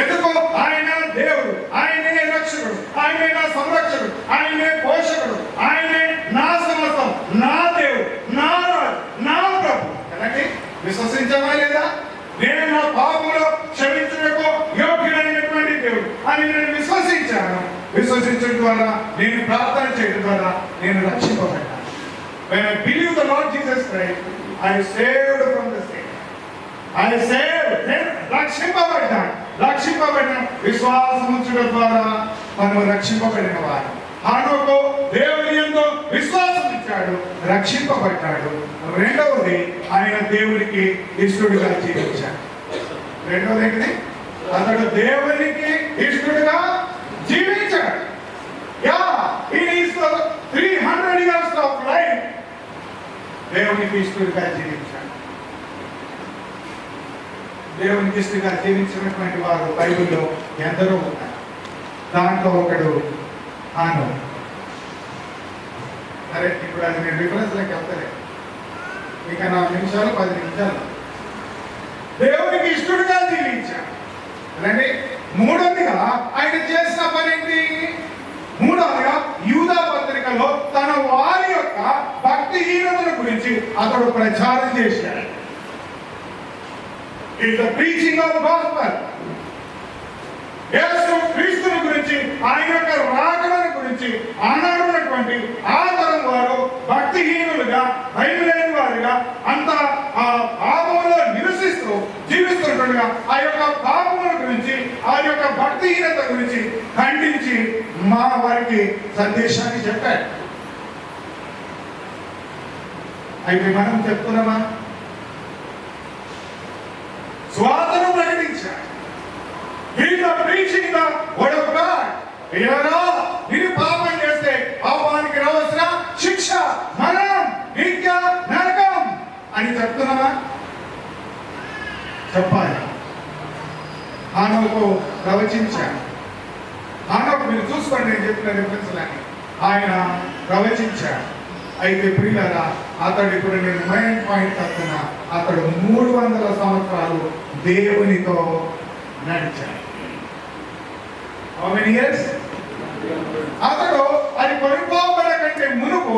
Speaker 4: ఎందుకు? ఆయన దేవుడు, ఆయనే రక్షకుడు, ఆయనే నా సంరక్షకుడు, ఆయనే పోషకుడు, ఆయనే నా సమస్తం, నా దేవుడు, నా రాజు, నా ప్రభు. కదండి, విశ్వసించమా లేదా? నేను నా పాపములో క్షమించుటకు యోగ్యుడైనటువంటి దేవుడు అని నేను విశ్వసించాను. విశ్వసించడం ద్వారా, నేను ప్రార్థన చేయడం ద్వారా నేను రక్షింపబడ్డాను. When I believe the Lord Jesus Christ, I am saved from the sin. I am saved. రక్షింపబడిన విశ్వాసం ఉంచడం ద్వారా మనం రక్షింపబడిన వారు. హానోకు దేవుని యందు విశ్వాసం ఇచ్చాడు, రక్షింపబడ్డాడు. రెండవది, ఆయన దేవునికి ఇష్టడుగా జీవించాడు. రెండవది ఏంటిది? అతడు దేవునికి ఇష్టడుగా జీవించాడు. In his 300 years of life దేవునికి ఇష్టడుగా జీవించాడు. దేవునికి ఇష్టంగా జీవించినటువంటి వారు బైబిల్లో ఎందరో ఉన్నారు. దాంట్లో ఒకడు హానోకు. సరే, ఇప్పుడు అది నేను రిఫరెన్స్లోకి వెళ్తలే, ఇక 4 నిమిషాలు 10 నిమిషాలు. దేవునికి ఇష్టడుగా జీవించాడు. అలాగే మూడవదిగా ఆయన చేసిన పని ఏంటి? మూడవదిగా యూదా పత్రికలో తన వారి యొక్క భక్తిహీనతల గురించి అతడు ప్రచారం చేశాడు. It's the preaching of the gospel. యేసు క్రీస్తుని గురించి, ఆయన యొక్క రాకడను గురించి ఆనాడున్నటువంటి ఆ తరం వారు భక్తిహీనులుగా, భయం లేని వారిగా, అంత పాపములో నివసిస్తూ జీవిస్తుండగా ఆ యొక్క పాపముల గురించి, ఆ యొక్క భక్తిహీనత గురించి ఖండించి మా వారికి సందేశాన్ని చెప్పాడు. అయితే మనం చెప్తున్నామా? స్వార్థను ప్రకటించాడు. He is preaching the word of God. మీరు పాపం చేస్తే పాపానికి రావాల్సిన శిక్ష మరణం, నిత్య నరకం అని చెప్తున్నావా? చెప్పాలి. హానోకు ప్రవచించాడు. హానోకు మీరు చూసుకోండి, నేను చెప్పిన రిఫరెన్స్ లాంటి ఆయన ప్రవచించాడు. అయితే ప్రియులారా, అతడు ఇప్పుడు నేను మెయిన్ పాయింట్ చెప్తున్నా, అతడు 300 సంవత్సరాలు దేవునితో నడిచాడు. How many years? అతడు అది కొనుక్కోబడ కంటే మునుపు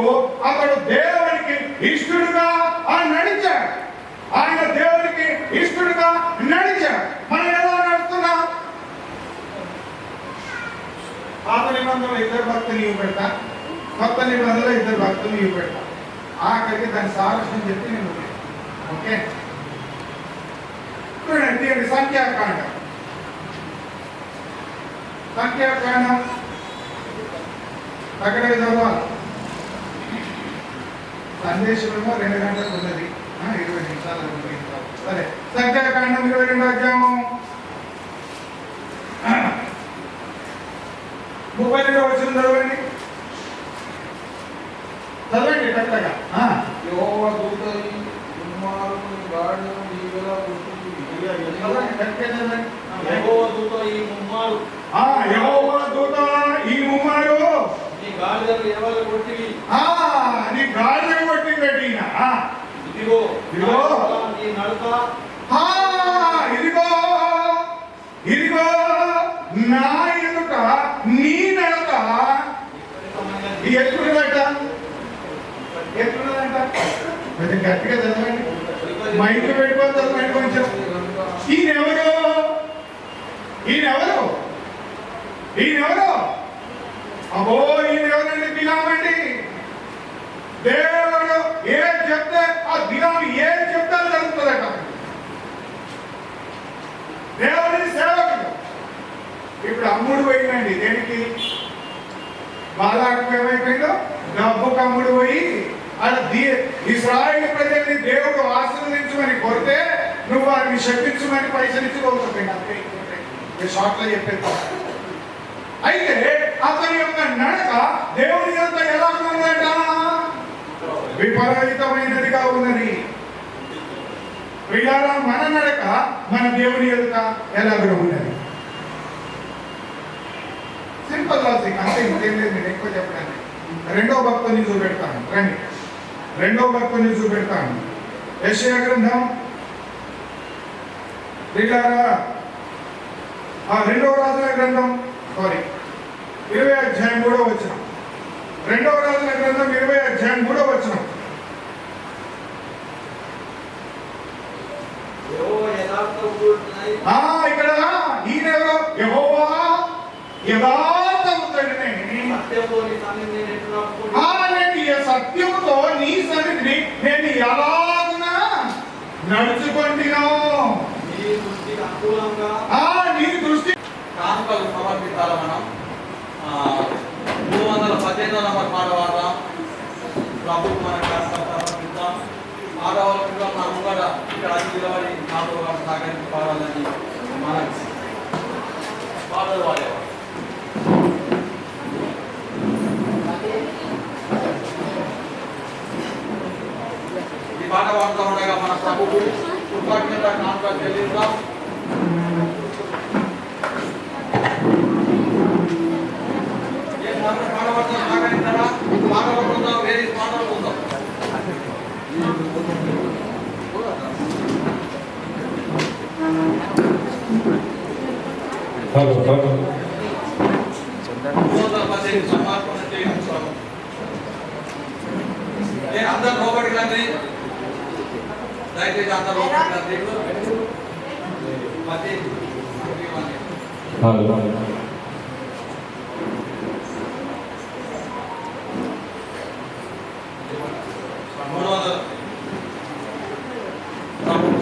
Speaker 4: అతడు దేవునికి ఇష్టడుగా నడిచాడు. ఆయన దేవునికి ఇష్టడుగా నడిచాడు. మనం ఎలా నడుస్తున్నాం? పాత నిబంధనలు 2 భక్తులు ఇవి పెడతా, కొత్త నిబంధనలు 2 భక్తులు ఇవి పెడతా. ఆఖరికి దాని సారాంశం చెప్పి నేను ఓకే చూడండి. సంఖ్యాకాండం అక్కడ చదవాలి. సందేశమేమో 2 గంటలకు ఉన్నది, 20 నిమిషాలు ఉంది. సరే, సంఖ్యాకాండం 22 అధ్యాయం 32 వచనం చదవండి. చదవండి కరెక్ట్గా.
Speaker 3: యెహోవా దూత ఈ ముమ్మారును గాడిదను నీవెలా గుర్తించితివి?
Speaker 4: చదవండి కరెక్ట్గా చదవండి.
Speaker 1: యెహోవా దూత ఈ ముమ్మారు
Speaker 4: యెహోవా దూత ఈ ముమ్మారు
Speaker 1: నీ గాడిదను ఎవరు కొట్టివి?
Speaker 4: నీ గాడిదను కొట్టి పెట్టిన.
Speaker 1: ఇదిగో
Speaker 4: ఇదిగో
Speaker 1: నీ నడక,
Speaker 4: ఇదిగో నా ఎదుట నీ నడక ఎట్లున్నదట? కొంచెం గట్టిగా చదవండి. మైక్ పెట్టుకొని చదవండి కొంచెం. ఈయనెవరు? అబ్బో, ఈయనెవరండి? బిలామండి. దేవుడు ఏం చెప్తే ఆ బిలాము ఏం చెప్తే జరుగుతుందట. దేవుడి సేవకుడు. ఇప్పుడు అమ్ముడు పోయిందండి దేనికి? బాలాకు ఏమైపోయిందో డబ్బుకు అమ్ముడు పోయి ఇశ్రాయేలు ప్రజల్ని దేవుడు ఆశీర్వదించమని కోరితే నువ్వు వారిని శపించమని పైసలు ఇచ్చి కోరుకోపోయింది. అంతే షార్ట్ లో చెప్పేది. అయితే అతని యొక్క నడక దేవుని యొక్క ఎలా ఉన్నదట? విపరీతమైనదిగా ఉన్నది. ప్రియులారా, మన నడక మన దేవుని యొక్క ఎలాగో ఉన్నది. సింపుల్ లాజిక్, అంతే, ఇంకేం లేదు. నేను ఎక్కువ చెప్పడానికి 2వ భక్తుని చూపెడతాను. రండి, 2వ భక్తుని చూపెడతాను. యెషయా గ్రంథం ప్రియులారా, 2వ రాజుల గ్రంథం 20 అధ్యాయం 3వ వచనం. 2వ రాజుల గ్రంథం 20 అధ్యాయం 3వ వచనం. ఇక్కడ ఈయనెవరో? యెహోవా యథార్థవంతుడని, సత్యముతో నీ సన్నిధిని నేను ఎలాగున నడుచుకుంటున్నా. నీ దృష్టి
Speaker 1: కానుకలు సమర్పించాలి. మనం 318వ నంబర్ పాట పాడదాం. ప్రభు మన కానుకలు సమర్పిద్దాం. ఆడవాళ్ళు నా ముంగడ ఇక్కడ అన్ని నిలబడి నాతో సహకరించి పాడాలని మనకి పాటలు పాడేవారు. ఈ పాట పాడుతూ ఉండగా మన ప్రభువు కృతజ్ఞత కానుక చెల్లిద్దాం. పాడబడతాం, సహకరించారా? పాడబడుతుందాం, వేరే పాటలు ఉందాం. సమర్పణ చేయించాము. నేను అందరు లోపలికి రండి, దయచేసి అందరు లోపలికి రండి.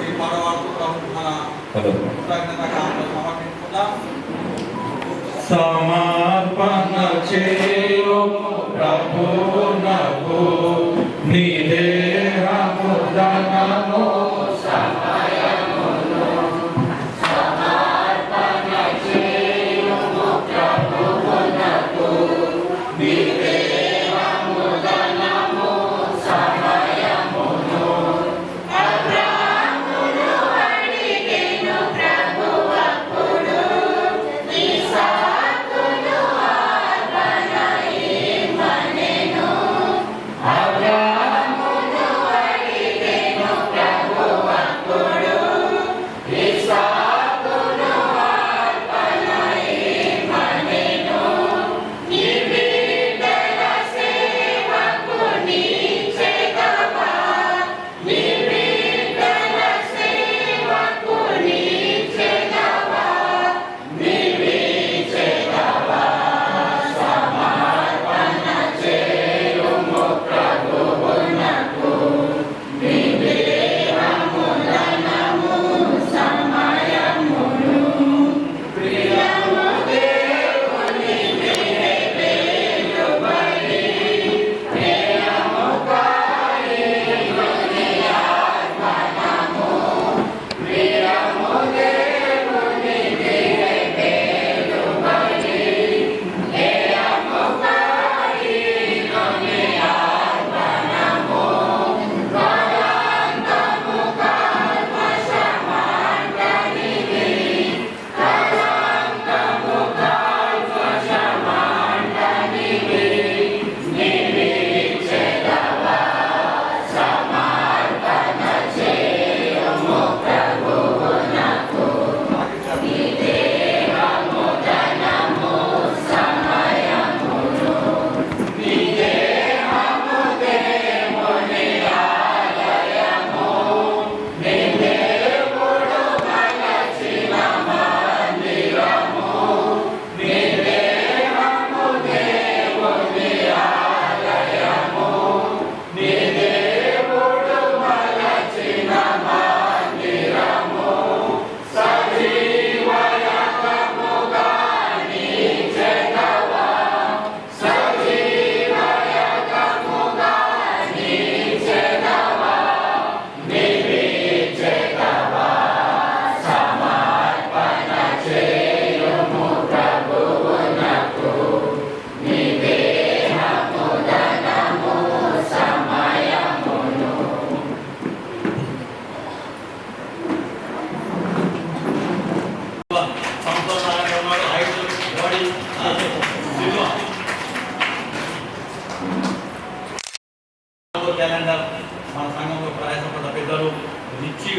Speaker 1: ఈ పాడవాడుతూ మన కృతజ్ఞత కానుకలు సమర్పించుకుందాం.
Speaker 2: సమర్పణ చేయు ప్రభువునకు నీ దేహము ధనము సమయమును సమర్పణ చేయు ప్రభువునకు నీ దేహము ధనము సమయమును అబ్రాహామును అడిగెను ప్రభువప్పుడు ఇస్సాకును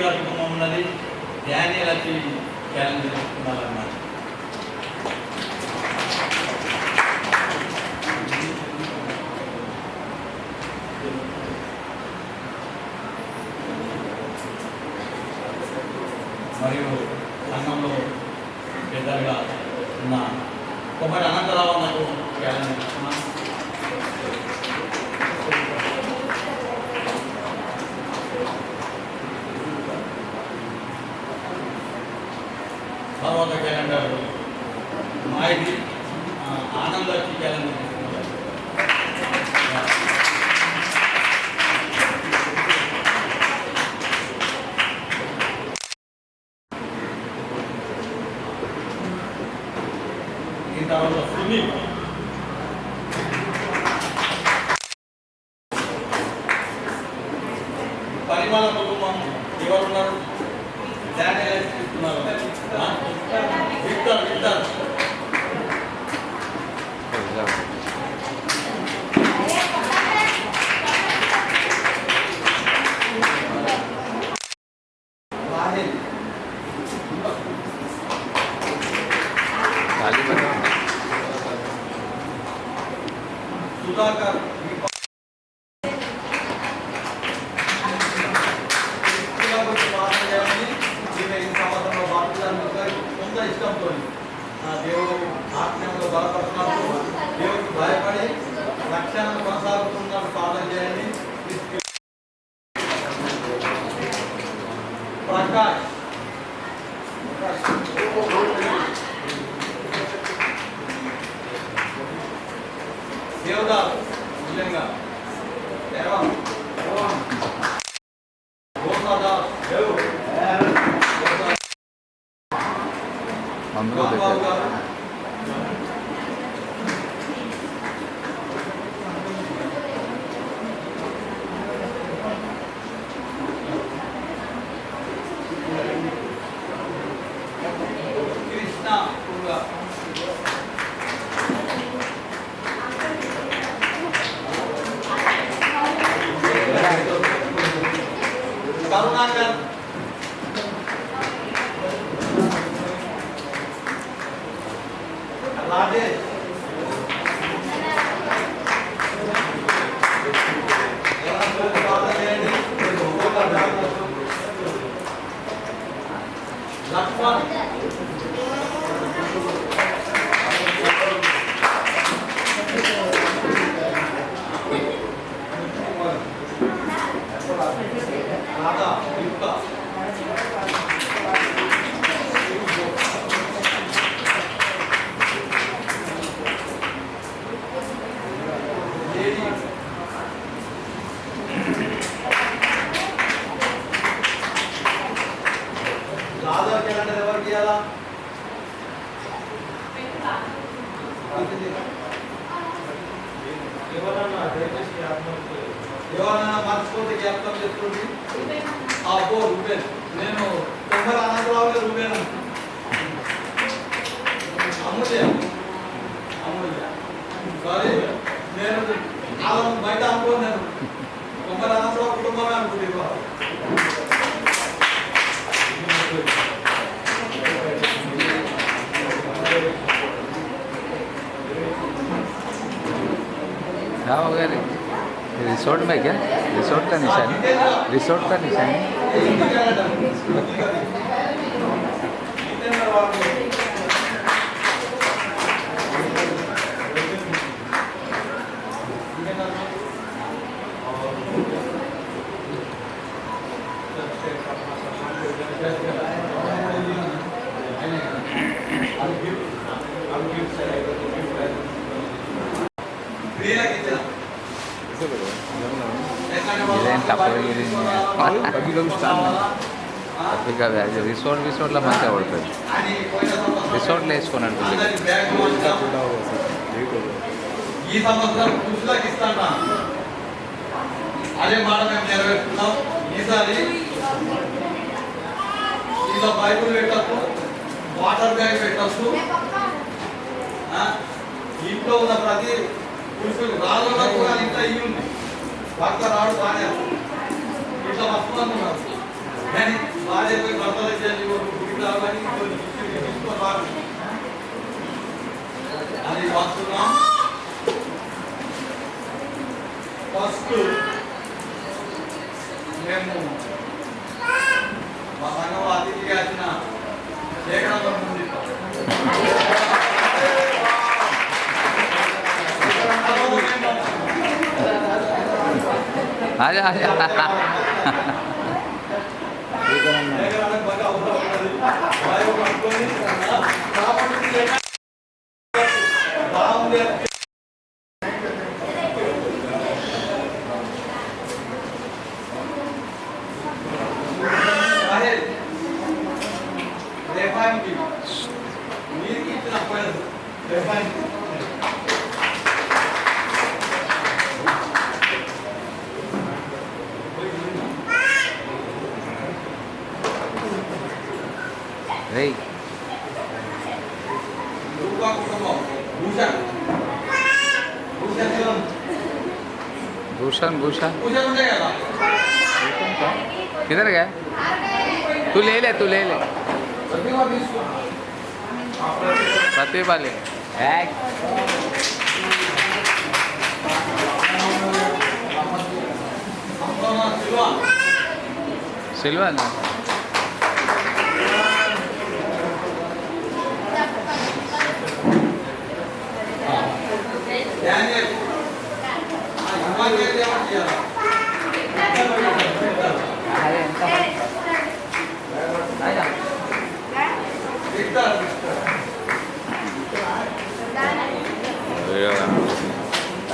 Speaker 1: గారి కుటుంబం ఉన్నది. డానియల్ వచ్చి క్యాలెండర్ తీసుకున్నారన్నమాట. మరియు సంఘంలో పెద్దలుగా ఉన్న ఒకటి అనంతరావు నాకు క్యాలెండర్ ఇస్తున్నాను. తర్వాత క్యాలెండర్ మాది ఆనందకి క్యాలెండర్ తీసుకున్నారు. ఈ తర్వాత సునీల్ పరిమళ కుటుంబం ఎవరున్నారు? డానియల్ తీసుకున్నారు. విక్టర్ సుధాకర్ సొంత ఇష్టంతో దేవుడు ఆత్మీయంలో బలపడుతున్నట్టు దేవుడికి భయపడి రక్షణ కొనసాగుతున్నట్టు ప్రార్థన చేయండి. ప్రకాష్ దేవదాస్ నిజంగా గోసాదాస్ రాంబాబు గారు కృష్ణ కరుణాకర్ రాజేష్ లక్ష్మణ్ రాధా యుక్త ఆధార్ క్యాలెండర్ ఎవరికి ఇవ్వాలా? ఎవరన్నా మర్చిపోతే జ్ఞాపకం చేస్తుంది. అబ్బో రూపేన్ నేను తొందర అనంతరావు రూపేన్ అమూల్య సారీ నేను అలా బయట అనుకోను. నేను తొందర అనంతరావు కుటుంబమే అనుకుంటున్నా.
Speaker 5: हाँ हो गया रिसोर्ट में क्या रिसोर्ट का निशान रिसोर्ट का निशान రిసార్ట్లో మంచిగా పడుతుంది రిసార్ట్లో వేసుకోనండి
Speaker 1: ఈ సంవత్సరం పురుషులకు ఇస్తాను. అదే మాట మేము నెరవేరుతున్నాం. ఈసారి ఇలా బైబుల్ పెట్టచ్చు, వాటర్ బ్యాగ్ పెట్టచ్చు. ఇంట్లో ఉన్న ప్రతి పురుషులు రాళ్ళలో కూడా ఇంట్లో ఇవి ఉంది. భర్త రాడు బాగా ఇట్లా మస్తు మంది ఉన్నారు. కానీ భార్య పోయి భర్త దగ్గర ఇట్లా అవన్నీ కొన్ని తీసుకొని రాదు. అది వస్తున్నాం. ఫస్ట్ మేము మా సంఘం అతిథిగా వచ్చిన శేఖరంలో ముందు
Speaker 5: आजा आजा
Speaker 1: శేఖరానికి బాగా అవసరం ఉన్నది. వాయు పట్టుకొని బాగుంది. రేపానికి నీరుకి ఇచ్చిన పోయారు. రేపానికి
Speaker 5: రేయ్
Speaker 1: రూపా కుటుంబం భూషణ్ భూషణ్
Speaker 5: भूषण भूषण
Speaker 1: భూషణ్ ఉండే కదా.
Speaker 5: किधर गया तू ले ले
Speaker 1: ప్రతిభా తీసుకో.
Speaker 5: प्रतिभा ले
Speaker 1: సంపన్న శిల్వ
Speaker 5: सिल्वा ना
Speaker 1: డానియల్ హిమాలయ ఏమని చేయాలి? విక్టర్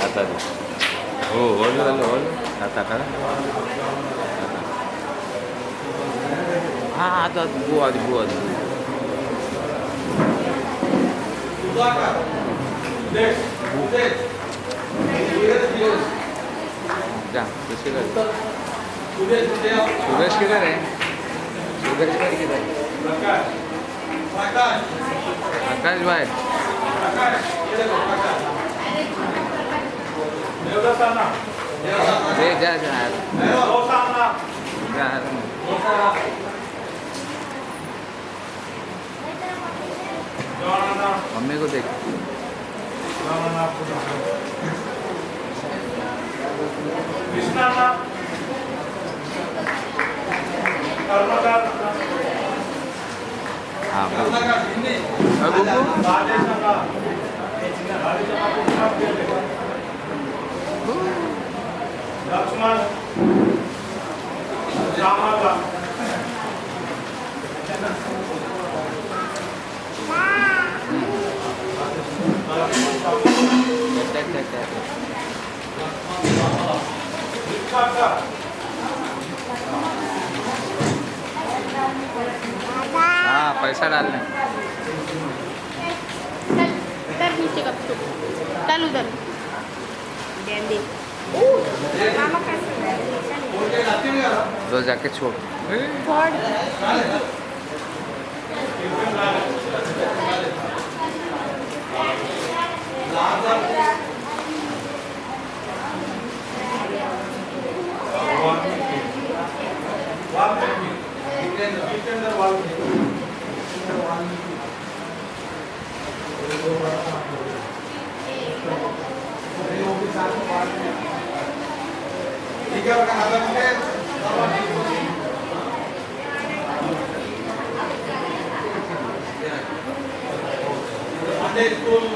Speaker 5: आता हो होल होल आता కదా आता అది
Speaker 1: సుధాకర్ ఉదేశ్ ఉదేశ్ ఉదేశ్
Speaker 5: जा सुरेश
Speaker 1: ఉదేశ్ ఉదేశ్
Speaker 5: सुरेश किधर है सुरेश भाई किधर है
Speaker 1: ప్రకాష్ ప్రకాష్
Speaker 5: आकाश भाई
Speaker 1: ప్రకాష్ ये देखो प्रकाश
Speaker 2: देवदत्ताना
Speaker 5: ले जा जा
Speaker 2: दोसाना
Speaker 5: जा
Speaker 2: जवाना
Speaker 5: मम्मी को देख
Speaker 2: जवाना कृष्णाना कर्मकार
Speaker 5: हाँ
Speaker 1: प्रकाश हिंदी
Speaker 5: बुब्बू
Speaker 2: राजेशना लक्ष्मण श्यामला
Speaker 5: हाँ पैसा डालने
Speaker 6: तर नीचे का तो चल उधर ध्यान दे मामा कैसे
Speaker 1: ఓకే నథింగ్ కదా.
Speaker 5: तो जाके छोड़
Speaker 6: थर्ड
Speaker 1: ठीक है बघा आता म्हणजे म्हणजे स्कूल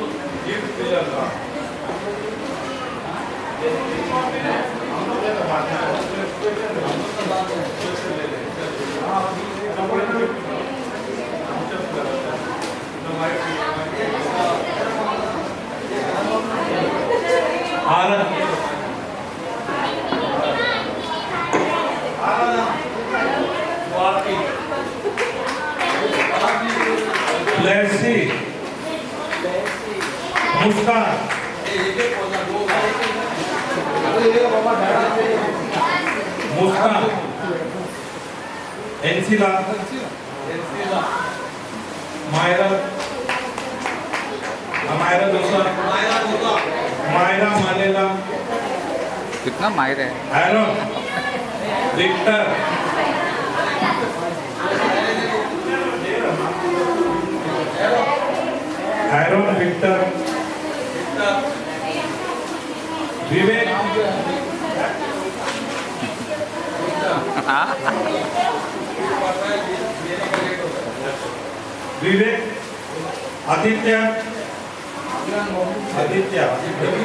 Speaker 1: गिफ्ट दिलं का
Speaker 2: ब्लेसी मुस्कान मुस्कान एनसीला मायरा मायरा दोसा मायरा मालेला
Speaker 5: कितना माहिर है
Speaker 2: एरन विक्टर विवेक, आदित्य,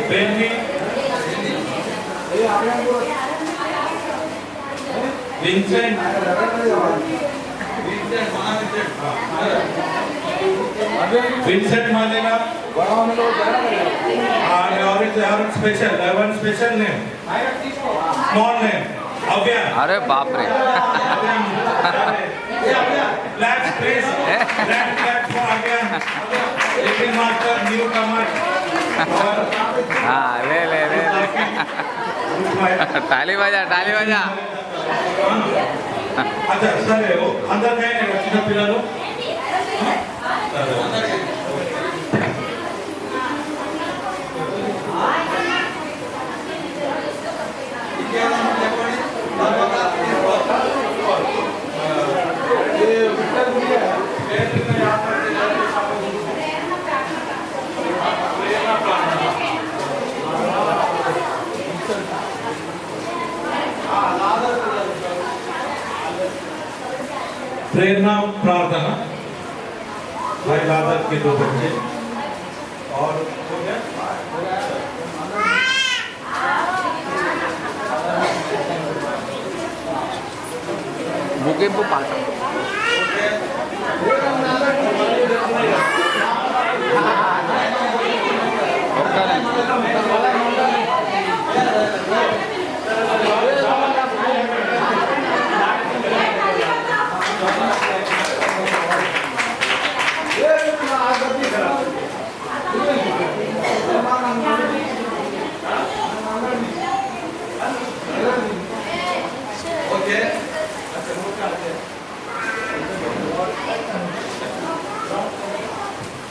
Speaker 2: बेनी, विंसेंट, विंसेंट मालेगा और स्पेशल नेम, स्मॉल नेम, अव्या।
Speaker 5: अरे बाप रे
Speaker 2: Let's please, let's for again. Living master, newcomer.
Speaker 5: हाँ ले ले ले ताली बजा
Speaker 2: अच्छा सर वो अंदर गए ना चिన్న పిల్లలు प्रेरणा प्रार्थना भाई लादर के 2 बच्चे और हो गया
Speaker 5: ముగింపు పాట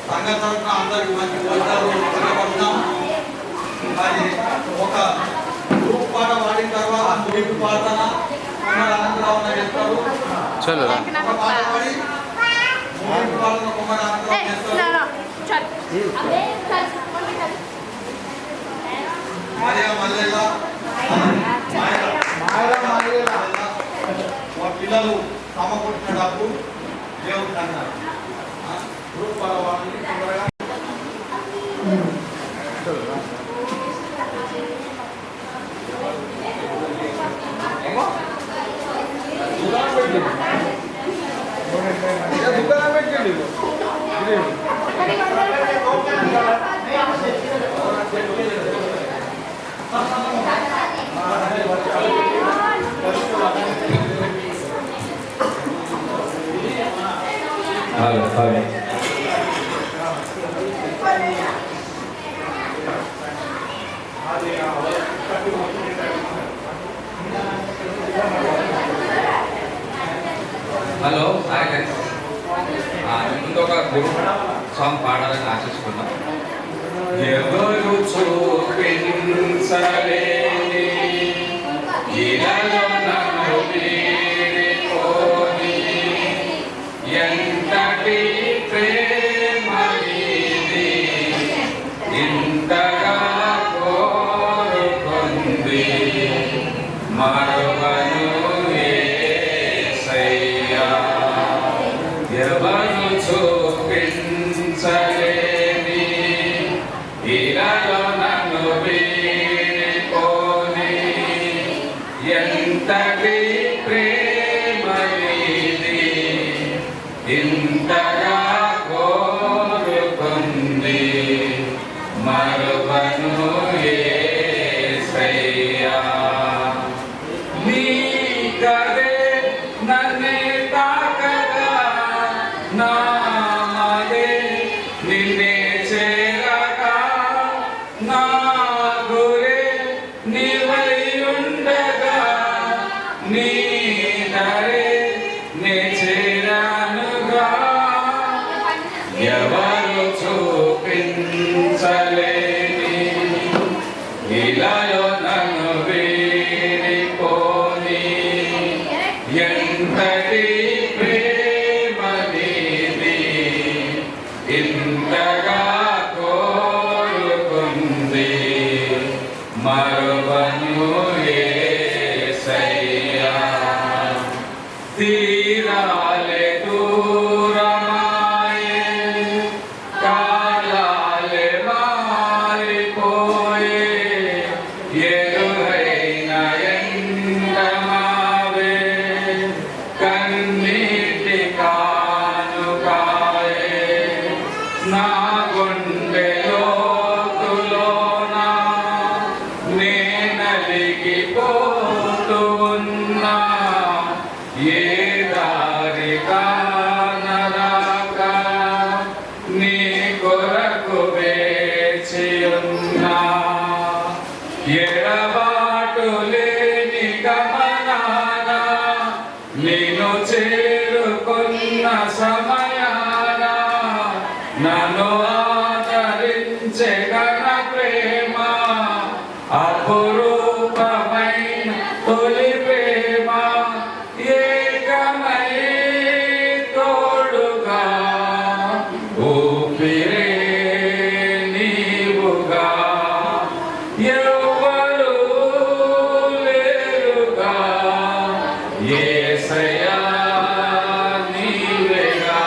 Speaker 1: సంఘ తరఫున అందరికి మంచి భోజనాలు పడతాం. మరి ఒక గ్రూప్ పాట పాడిన తర్వాత గ్రూప్ పాడతాన కుమార్ అనంతరావు చేస్తారు.
Speaker 5: చలో రా
Speaker 1: ఒక పాట పాడి గ్రూప్ పాటను కుమార్ అనంతరావు చేస్తారు. మరియా మల్లెల మా పిల్లలు సమకూర్చిన డబ్బు దేవుడికి అన్నారు. గ్రూప్ పాట పాడండి తొందరగా.
Speaker 7: హలో సైలెన్స్ ముందు ఒక గ్రూప్ సాంగ్ పాడాలని ఆశిస్తున్నాం. ఎవరు చూపించలేని ఇలాలో నన్ను వీడిపోని ఎంతటి ప్రేమ ఇది ఇంతగా కోరుకుంది మరువను యేసయ్యా. ఎవరు చూపించలేని ఇలాలో నన్ను వీడిపోని ఎంతటి ప్రేమ ఇది ఇంతగా కోరుకుంది మరువను యేసయ్యా. నీ కదే నన్నే తాకగా నామదే నిన్నే చేరగా నా గురే నీవై ఉండగా నీ దరే నే చేరానుగా ఉన్న సమయాన నన్ను ఆదరించే ఘన ప్రేమ అపురూపమైన తొలి ప్రేమ ఏకమై తోడుగా ఊపిరే నీవుగా ఎవరు లేరుగా యేసయ్యా నీవేగా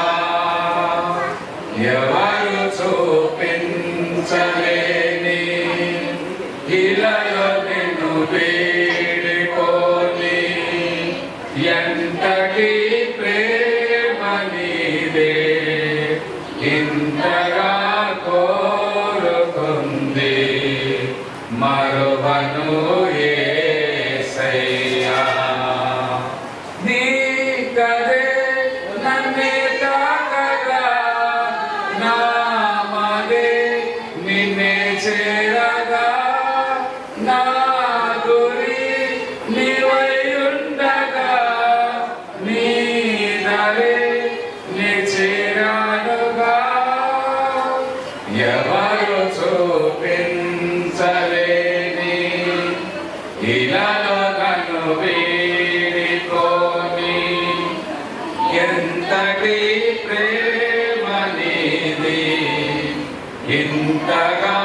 Speaker 7: ఎవరు చూపించలేని ఇలాలో నిన్ను వేడుకోని ఎంతటి ప్రేమ నీదే ఇంతగా కోరుకుంది మరువను యేసయ్యా నీ కదే నన్నే తాకగా నా మదే నిన్నే చేరగా నా గురి నీవై ఉండగా నీ దరే నీ చేరానుగా ఎవరు చూపించలేని ఇలాలో నన్ను వీడిపోని ఎంతటి ప్రేమ నీది ఇంతగా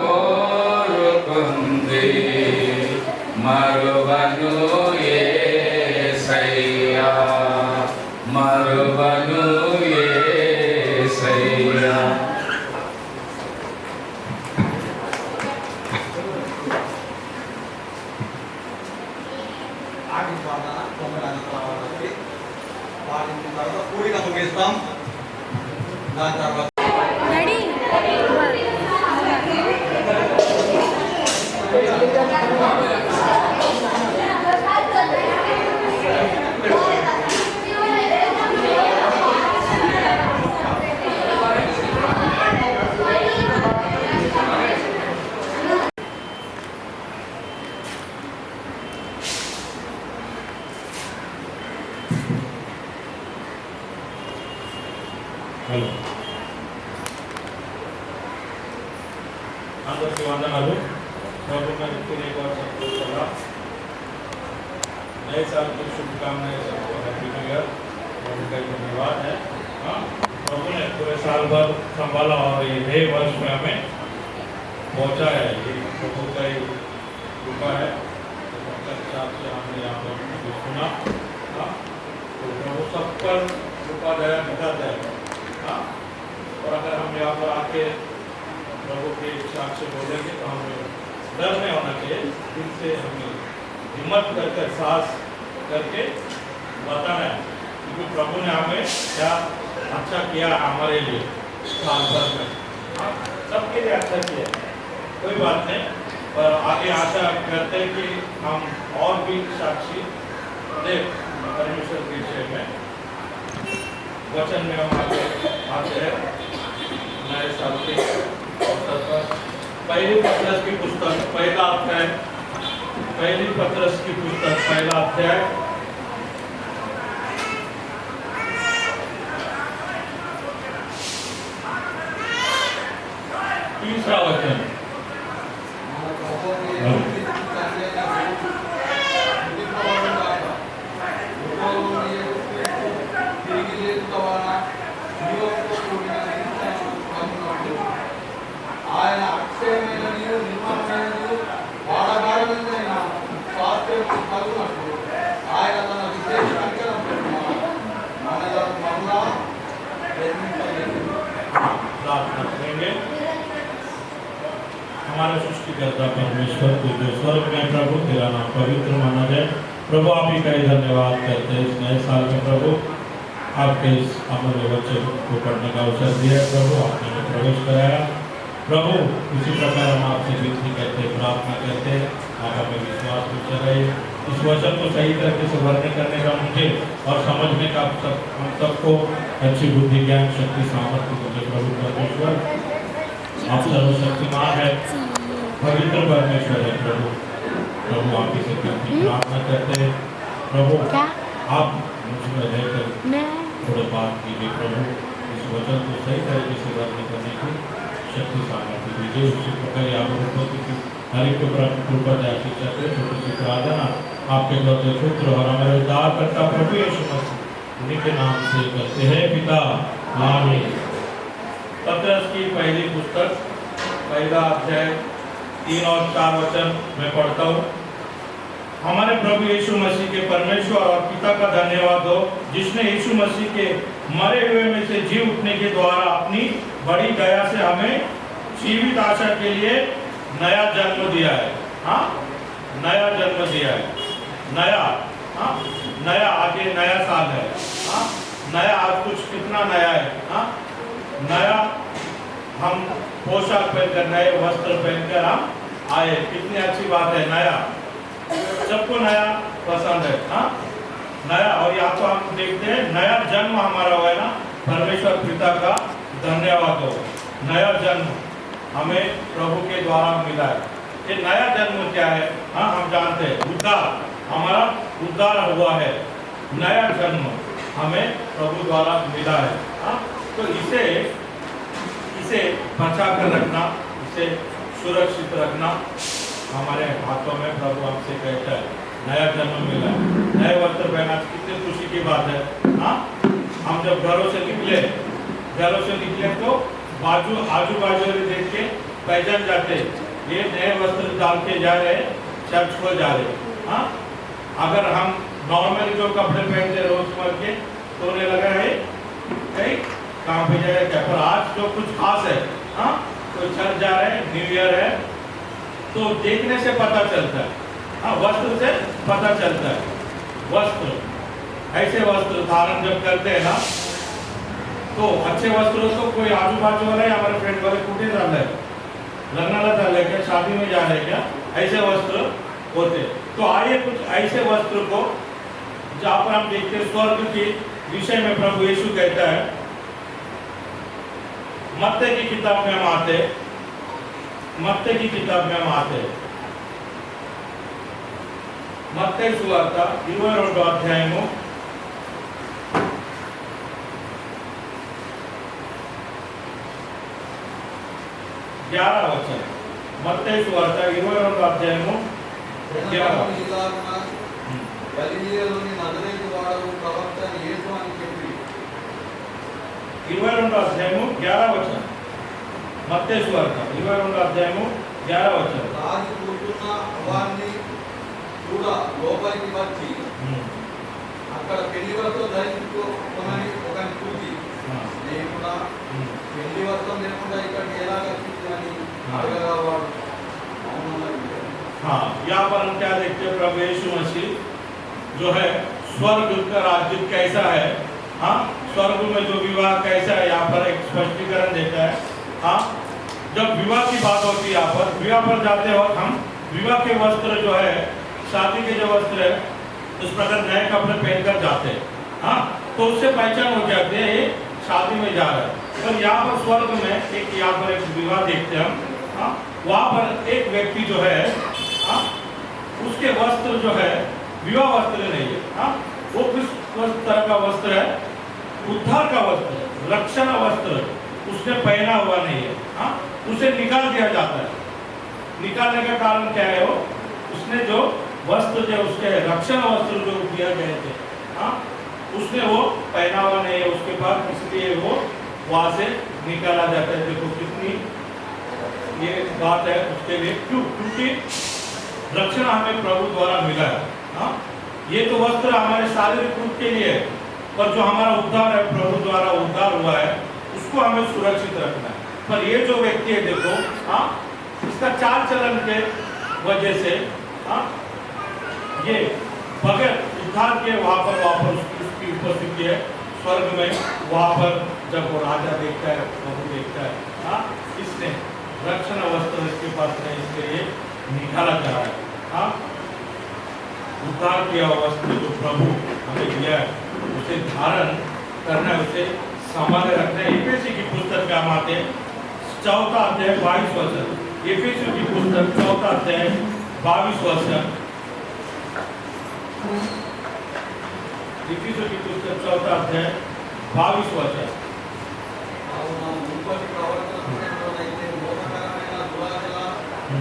Speaker 7: కోరుకుంది మరువను యేసయ్యా మరువను యేసయ్యా
Speaker 1: వాటిని తర్వాత కూడిక ముగిస్తాం. దాని తర్వాత
Speaker 6: డాడీ
Speaker 2: హలో అందరికీ వందనాలు. प्रभु में एक बार सबको सलाम। नए साल की शुभकामनाएं सबको हैप्पी न्यू ईयर। प्रभु का धन्यवाद है। हाँ, प्रभु ने पूरे साल भर संभाला और ये नए वर्ष में हमें पहुँचा है। ये प्रभु का ही कृपा है। तो हिसाब से हमने यहाँ पर सुना। हाँ, तो प्रभु सब पर कृपा दया दिखाता है। हाँ, और अगर हम यहाँ पर आके प्रभु के इच्छा से बोलेंगे तो हमें डर नहीं होना चाहिए। दिल से हमें हिम्मत करके साहस करके बताना है, क्योंकि प्रभु ने हमें क्या अच्छा किया हमारे लिए साल भर में। हाँ, सबके लिए अच्छा किया, कोई बात नहीं। पर आगे आशा करते हैं कि हम और भी साक्षी दे परमेश्वर के विषय में। वचन में हम आते हैं नए साल के अवसर पर। पहली पत्रस की पुस्तक पहला अध्याय, पहली पत्रस की पुस्तक पहला अध्याय तीसरा वचन।
Speaker 4: ఆయన అక్షయమైన నీరు నిర్మలమైన నీరు వాడబారమైన స్వాస్థ్యం కలుగునట్లు ఆయన తన విశేష కనికరం మరలా ప్రేమించలేదు।
Speaker 2: प्रार्थना करेंगे। हमारे सृष्टिकर्ता परमेश्वर को जो स्वर्ग में प्रभु तेरा नाम पवित्र माना जाए। प्रभु आप ही का ही धन्यवाद करते हैं इस नए साल में। प्रभु आपके इस अमूल्य वचन को पढ़ने का अवसर दिया। प्रभु आपने हमें प्रवेश कराया। प्रभु इसी प्रकार हम आपसे विनती करते प्रार्थना करते हैं, आप हमें विश्वास में चलाइए। इस वचन को सही तरीके से वर्णन करने का मुझे और समझने का हम सबको अच्छी बुद्धि ज्ञान शक्ति सामर्थ्य मुझे प्रभु परमेश्वर। आप सर्वशक्तिमान है, पवित्र परमेश्वर है। प्रभु प्रभु आप इसे प्रार्थना करते हैं। प्रभु आप मुझमें रहकर थोड़े बात कीजिए प्रभु, इस वचन को सही तरीके से वर्णन करने की शक्ति सामर्थ्य दीजिए। उसी प्रकार यहाँ पर उपस्थित की हर एक कृपा जाती चाहते छोटी सी प्रार्थना आपके द्वारा पुत्र और हमारे उद्धारकर्ता प्रभु यीशु मसीह उन्हीं के नाम से करते हैं पिता, आमीन। पतरस की पहली पुस्तक पहला अध्याय 3 और 4 वचन मैं पढ़ता हूँ। हमारे प्रभु यीशु मसीह के परमेश्वर और पिता का धन्यवाद हो, जिसने यीशु मसीह के मरे हुए में से जी उठने के द्वारा अपनी बड़ी दया से हमें जीवित आशा के लिए नया जन्म दिया है। हाँ, नया जन्म दिया है। नया, हाँ, नया, आगे नया साल है। हाँ, नया, आज कुछ कितना नया है। हाँ, नया, हम पोशाक पहनकर, नए वस्त्र पहनकर हम आए, कितनी अच्छी बात है। नया, सबको नया पसंद है। हाँ, नया, और यहाँ तो हम देखते हैं नया जन्म हमारा हुआ है ना, परमेश्वर पिता का धन्यवाद हो। नया जन्म हमें प्रभु के द्वारा मिला है। ये नया जन्म क्या है? हाँ, हम जानते हैं उद्धार, हमारा उद्धार हुआ है। नया जन्म हमें प्रभु द्वारा मिला है। हाँ, तो इसे बचा कर रखना, इसे सुरक्षित रखना हमारे हाथों में। प्रभु हमसे कहता है नया जन्म मिला है, नए वस्त्र पहना, कितनी खुशी की बात है। हाँ, हम जब घरों से निकले तो आजू बाजू देख के पहचान जाते, ये नए वस्त्र डाल के जा रहे, चर्च को जा रहे। हाँ, अगर हम नॉर्मली जो कपड़े पहनते रोजमर्रा के तो उन्हें लगा है कहीं कहाँ पे जाएगा क्या, पर आज जो कुछ खास है, हाँ, तो चर्च जा रहे हैं, न्यू ईयर है, तो देखने से पता चलता है। हाँ, वस्त्र से पता चलता है। वस्त्र, ऐसे वस्त्र धारण जब करते हैं ना, तो अच्छे वस्त्रों तो कोई आजू बाजू वाले हमारे फ्रेंड वाले कुटे जा रहे, लग्नाला जा रहे क्या, शादी में जा रहे क्या, ऐसे वस्त्र होते। तो आइए कुछ ऐसे वस्त्र को जहाँ पर हम देखते हैं स्वर्ग के विषय में प्रभु यीशु कहता है। मत्ते की किताब में हम आते, मत्ते की किताब में हम आते, मत्ते सुवार्ता 22 अध्यायము 11 వచనం। మత్తయి సువార్త 22 అధ్యాయము 11।
Speaker 3: గలిలయలోని నజరేతు వాడవు ప్రవక్త యేసు అని చెప్పి
Speaker 2: 22 అధ్యాయము 11 వచనం। మత్తయి సువార్త 22 అధ్యాయము 11 వచనం।
Speaker 3: రాజు కూర్చున్న వారిని చూడ లోపలికి వచ్చి అక్కడ పెళ్లి వస్త్రం ధరించుకోమని ఒకరిని చూసి, నేను కూడా పెళ్లి వస్త్రం లేకుండా ఇక్కడికి ఎలా వచ్చిందని అడగగా వాడు
Speaker 2: हाँ, यहाँ पर हम क्या देखते हैं, प्रभु यीशु मसीह जो है स्वर्ग का राज्य कैसा है। हाँ, स्वर्ग में जो विवाह कैसा है, यहाँ पर एक स्पष्टीकरण देता है। हाँ, जब विवाह की बात होती है, यहाँ पर विवाह पर जाते वक्त हम विवाह के वस्त्र जो है, शादी के जो वस्त्र है, इस प्रकार नए कपड़े पहनकर जाते हैं। हाँ, तो उससे पहचान हो जाती है ये शादी में जा रहा है। और यहाँ पर स्वर्ग में एक, यहाँ पर एक विवाह देखते हैं हम। हाँ, वहाँ पर एक व्यक्ति जो है, हाँ, उसके वस्त्र जो है विवाह वस्त्र नहीं है। हाँ, वो किस तरह का वस्त्र है? उद्धार का वस्त्र, रक्षण वस्त्र उसने पहना हुआ नहीं है। हाँ, उसे निकाल दिया जाता है। निकालने का कारण क्या है? वो उसने जो वस्त्र जो उसके रक्षण वस्त्र जो दिया गए थे, हाँ, उसने वो पहना हुआ नहीं है उसके पास, इसलिए वो वहाँ से निकाला जाता है। देखो कितनी ये बात है उसके लिए, क्योंकि रक्षण हमें प्रभु द्वारा मिला है। हाँ, ये तो वस्त्र हमारे शारीरिक रूप के लिए है, पर जो हमारा उद्धार है, प्रभु द्वारा उद्धार हुआ है, उसको हमें सुरक्षित रखना है। पर ये जो व्यक्ति है देखो, हाँ, इसका चाल चलन के वजह से, हाँ, ये बगैर उद्धार के वहाँ पर उसकी उपस्थिति है स्वर्ग में। वहाँ पर जब वो राजा देखता है, प्रभु देखता है, हाँ, इसने रक्षण वस्त्र इसके पास नहीं, इसलिए निकाला जा रहा है। हाँ, उद्धार किया वस्त्र जो प्रभु हमें दिया है, उसे धारण करना है, उसे संभाले रखना है। एफेसी की पुस्तक में हम आते हैं 4 अध्याय 22 वचन। एफेसी की पुस्तक 4 अध्याय 22 वचन। एफेसी की पुस्तक 4 अध्याय 22 వచనం.
Speaker 3: కావున మునుపటి ప్రవర్తనలోనైతే మోసకరమైన దురాశల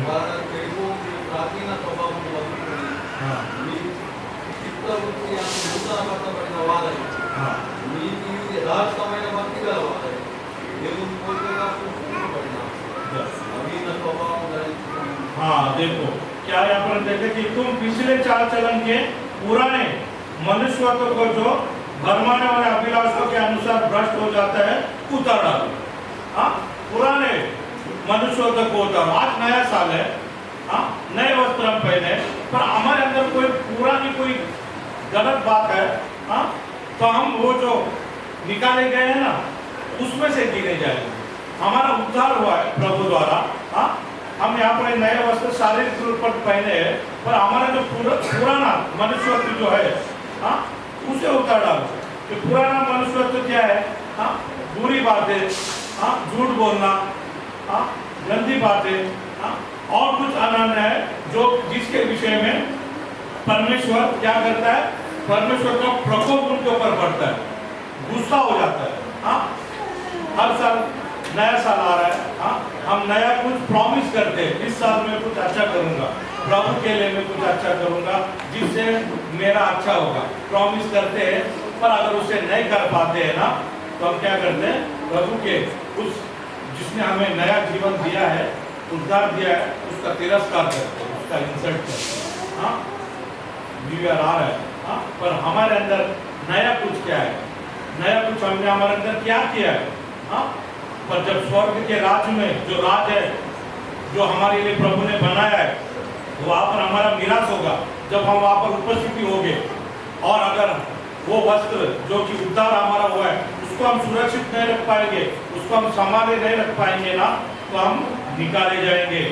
Speaker 3: వలన చెడిపోయి ప్రాచీన స్వభావం వదులుకొని మీ చిత్తవృత్తి అని నూతనపరచబడిన వారై నీతి యథార్థమైన భక్తి గలవారై దేవుని పోలికగా సృష్టించబడిన నవీన స్వభావం ధరించుకొని
Speaker 2: हाँ देखो क्या यहाँ पर देखे कि तुम पिछले चाल चलन के पुराने मनुष्यत्व को जो भरमाने वाले अभिलाषों के अनुसार भ्रष्ट हो जाता है उतार डालो. हाँ पुराने मनुष्यत्व को उतारो. आज नया साल है, हाँ नए वस्त्र हम पहने, पर हमारे अंदर कोई पुरानी कोई गलत बात है, हाँ तो हम वो जो निकाले गए हैं ना उसमें से गिने जाएंगे. हमारा उद्धार हुआ है प्रभु द्वारा. हाँ हम यहाँ पर नए वस्त्र शारीरिक रूप पर पहने हैं, पर हमारा जो पुराना मनुष्यत्व जो है, हाँ उसे उतार डालो. कि पुराना मनुष्यत्व क्या है? हाँ बुरी बातें, हाँ झूठ बोलना, हाँ गंदी बातें, हाँ और कुछ अनन्य है जो जिसके विषय में परमेश्वर क्या करता है? परमेश्वर का प्रकोप उनके ऊपर पड़ता है, गुस्सा हो जाता है. हाँ हर साल नया साल आ रहा है, हाँ हम नया कुछ प्रॉमिस करते हैं, इस साल में कुछ अच्छा करूंगा, प्रभु के लिए मैं कुछ अच्छा करूंगा जिससे मेरा अच्छा होगा, प्रॉमिस करते हैं. पर अगर उसे नहीं कर पाते हैं ना तो हम क्या करते हैं? प्रभु के उस जिसने हमें नया जीवन दिया है, उद्धार दिया है, उसका तिरस्कार करते हैं, उसका इंसल्ट करते हैं. हाँ न्यू ईयर आ रहा है, हाँ पर हमारे अंदर नया कुछ क्या है? नया कुछ हमने हमारे अंदर क्या किया है? हाँ पर जब स्वर्ग के राज्य में जो राज है जो हमारे लिए प्रभु ने बनाया है वहाँ पर हमारा निराश होगा जब हम वहाँ पर उपस्थिति होंगे. और अगर वो वस्त्र जो कि उद्धार हमारा हुआ है उसको हम सुरक्षित नहीं रख पाएंगे, उसको हम संभाले नहीं रख पाएंगे ना तो हम निकाले जाएंगे,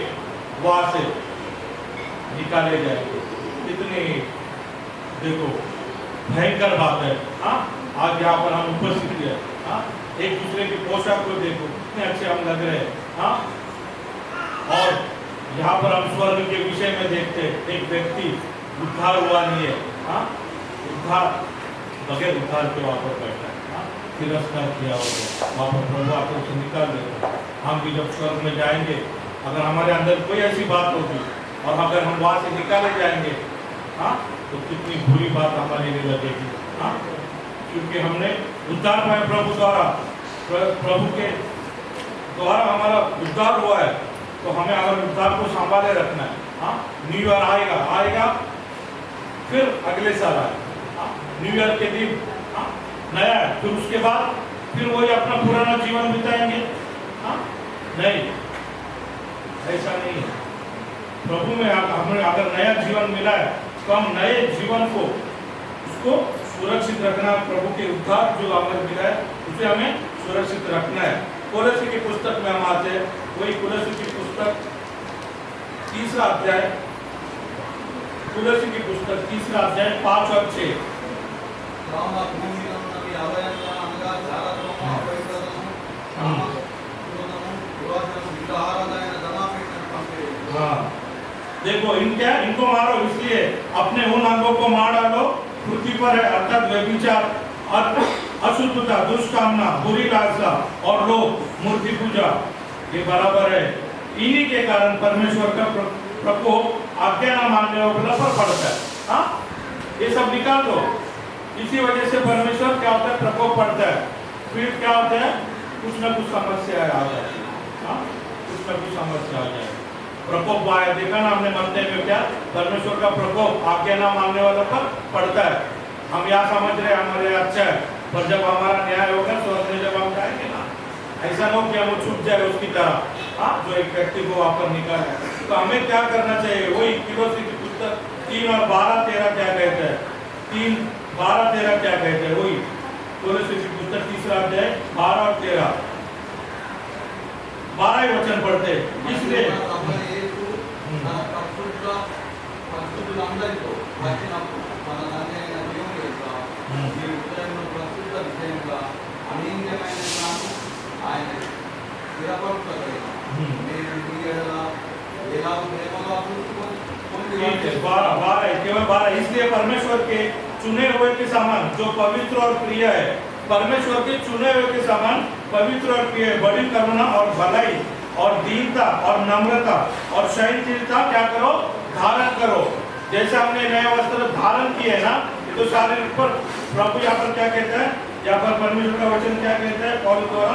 Speaker 2: वहाँ से निकाले जाएंगे. कितनी देखो भयंकर बात है. हाँ आज यहाँ पर हम उपस्थित है, हाँ एक दूसरे की पोशाक को देखो कितने अच्छे हम लग रहे हैं. हाँ और यहाँ पर हम स्वर्ग के विषय में देखते हैं एक व्यक्ति उद्धार हुआ नहीं है, हाँ उद्धार बगैर उद्धार के वहाँ पर बैठा है, हाँ तिरस्कार किया होगा, वहाँ पर प्रभु आकर उसे निकाल देगा. हम भी जब स्वर्ग में जाएंगे अगर हमारे अंदर कोई ऐसी बात होगी और अगर हम वहाँ से निकाले जाएंगे, हाँ तो कितनी बुरी बात हमारे लिए लगेगी. हाँ क्योंकि हमने उद्धार पाया प्रभु द्वारा, प्रभु के द्वारा हमारा उद्धार हुआ है तो हमें अगर उद्धार को संभाले रखना है. हाँ न्यू ईयर आएगा फिर अगले साल आएगा. हाँ न्यू ईयर के दिन हाँ नया है, फिर उसके बाद फिर वही अपना पुराना जीवन बिताएंगे. हाँ नहीं ऐसा नहीं है. प्रभु में हमें अगर नया जीवन मिला है तो हम नए जीवन को उसको सुरक्षित रखना. प्रभु के उद्धार जो हमें मिला है उसे हमें सुरक्षित रखना है. कोलोसी की पुस्तक में हम आते हैं, वही कोलोसी की पुस्तक 3रा अध्याय, कोलोसी की पुस्तक 3रा अध्याय 5 और 6.
Speaker 3: కావున భూమి మీద ఉన్నవి అవయవములు అనగా జారత్వము, అపవిత్రతను, కామక్రోధము, దురాశను, విగ్రహారాధన, ధనాపేక్షను పంపివేయును.
Speaker 2: हाँ देखो इनको मारो इसलिए अपने उन अंगों को मार डालो पृथ्वी पर है, अर्थात व्यभिचार, अशुद्धता, दुष्कामना, बुरी लालसा और लोभ, मूर्ति पूजा, ये बराबर है. इन्हीं के कारण परमेश्वर का प्रकोप आज्ञा न मानने वालों पर पड़ता है. हाँ ये सब निकाल दो. इसी वजह से परमेश्वर क्या होता है? प्रकोप पड़ता है. फिर क्या होता है? कुछ न कुछ समस्या आ जाती है. हाँ कुछ न कुछ समस्या आ जाए. प्रकोप आया, देखा ना हमने मंदिर में क्या? परमेश्वर का प्रकोप आज्ञा न मानने वालों पर पड़ता है. हम यहाँ समझ रहे हमारे अच्छा है, पर जब हमारा न्याय होगा स्वर्ग में जब हम जाएंगे ना, ऐसा न हो कि हम छूट जाए उसकी तरह. हाँ जो एक व्यक्ति को वहाँ पर निकाला है तो हमें क्या करना चाहिए? वही कोलोसी की पुस्तक 3 और 12-13 क्या कहते हैं? 3, 12-13 क्या कहते हैं? वही कोलोसी की पुस्तक 3रा अध्याय 12 और 13, 12 ही वचन पढ़ते हैं. इसलिए
Speaker 3: మన పరిశుద్ధులందరితో వచ్చినప్పుడు మన తండ్రి అయిన దేవుని యొక్క ఈ హృదయంలో ప్రస్తుత విషయంగా అనీయమైన జ్ఞానం ఆయన స్థిరపరుచుటకై నేను మీ ఎడల ఎలా ప్రేమగా
Speaker 2: ठीक है, 12 केवल 12. इसलिए परमेश्वर के चुने हुए के समान जो पवित्र और प्रिय है परमेश्वर के चुने हुए के समान पवित्र और प्रिय, बड़ी करुणा और भलाई और दीनता और नम्रता और सहनशीलता क्या करो, धारण करो। जैसे हमने नए वस्त्र धारण किए ना, ये तो शारीरिक पर प्रभु यहाँ पर क्या कहता है, यहाँ पर परमेश्वर का वचन क्या कहता है पौलुस द्वारा,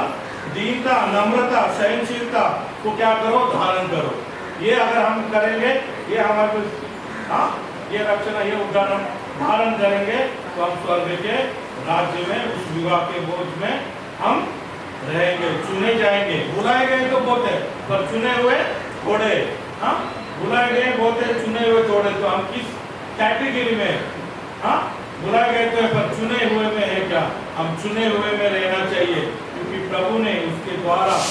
Speaker 2: दीनता, नम्रता, सहनशीलता को क्या करो, धारण करो। ये अगर हम करेंगे, ये हमारे हाँ ये रक्षण, ये उदाहरण धारण करेंगे तो हम स्वर्ग के राज्य में, उस विवाह के बोझ में हम रहेंगे, चुने जाएंगे। बुलाए गए तो बहुत है, पर चुने हुए थोड़े। हाँ, बुलाए गए बहुत है, चुने हुए थोड़े। तो हम किस कैटेगरी में? हाँ, बुलाए गए तो है, पर चुने हुए में है क्या? हम चुने हुए में रहना चाहिए, क्योंकि प्रभु ने उसके द्वारा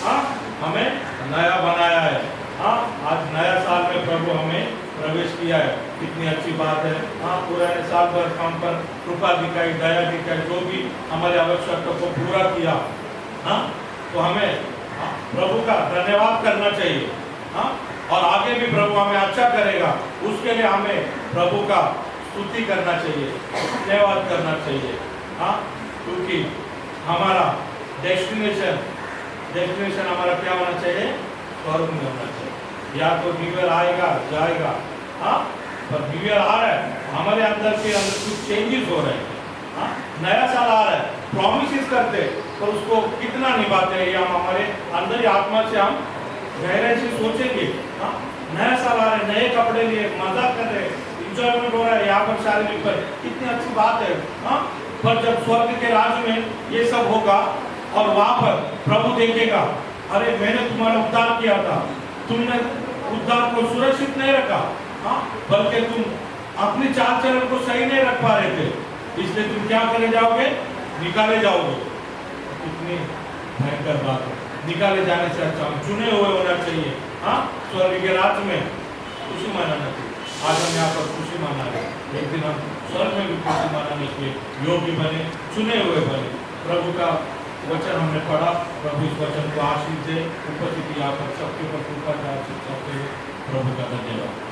Speaker 2: हाँ हमें नया बनाया है। हाँ, आज नया साल में प्रभु हमें प्रवेश किया है, कितनी अच्छी बात है। हाँ, पुराने साल भर हम पर कृपा दिखाई, दया दिखाई, जो भी हमारी आवश्यकता को पूरा किया, हाँ, तो हमें प्रभु का धन्यवाद करना चाहिए। हाँ, और आगे भी प्रभु हमें अच्छा करेगा, उसके लिए हमें प्रभु का स्तुति करना चाहिए, धन्यवाद करना चाहिए। हाँ, क्योंकि हमारा डेस्टिनेशन हमारा क्या होना चाहिए? स्वर्ग में होना चाहिए। या तो न्यू ईयर आएगा जाएगा, हाँ, पर न्यू ईयर आ रहा है, हमारे अंदर के अंदर कुछ चेंजेस हो रहे हैं। हाँ, नया साल आ रहा है, प्रॉमिसेस करते, पर उसको कितना निभाते हैं, ये हम हमारे अंदर ही आत्मा से हम गहराई से सोचेंगे। हाँ, नया साल आ रहा है, नए कपड़े लिए, मजा कर रहे हैं, इंजॉयमेंट हो रहा है, यहाँ पर शारीरिक पर कितनी अच्छी बात है। हाँ, पर जब स्वर्ग के राज्य में ये सब होगा और वहां पर प्रभु देखेगा, अरे मैंने तुम्हारा उद्धार किया था, तुमने उद्धार को सुरक्षित नहीं रखा, हाँ, बल्कि तुम अपनी चाल चलन को सही नहीं रख पा रहे थे, इसलिए तुम क्या करे जाओगे? निकाले जाओगे। कितनी भयंकर बात है। निकाले जाने से अच्छा हम चुने हुए होना चाहिए। हाँ, स्वर्ग के राज्य में खुशी मनाना चाहिए। आज हम यहाँ पर खुशी मना रहे हैं, एक दिन हम स्वर्ग में भी खुशी मनाने के योग्य बने, चुने हुए बने। प्रभु का वचन हमने पढ़ा, प्रभु इस वचन को आशीष दे, उपस्थिति यहाँ पर सबके ऊपर कृपा का आशीष करते हुए प्रभु का धन्यवाद।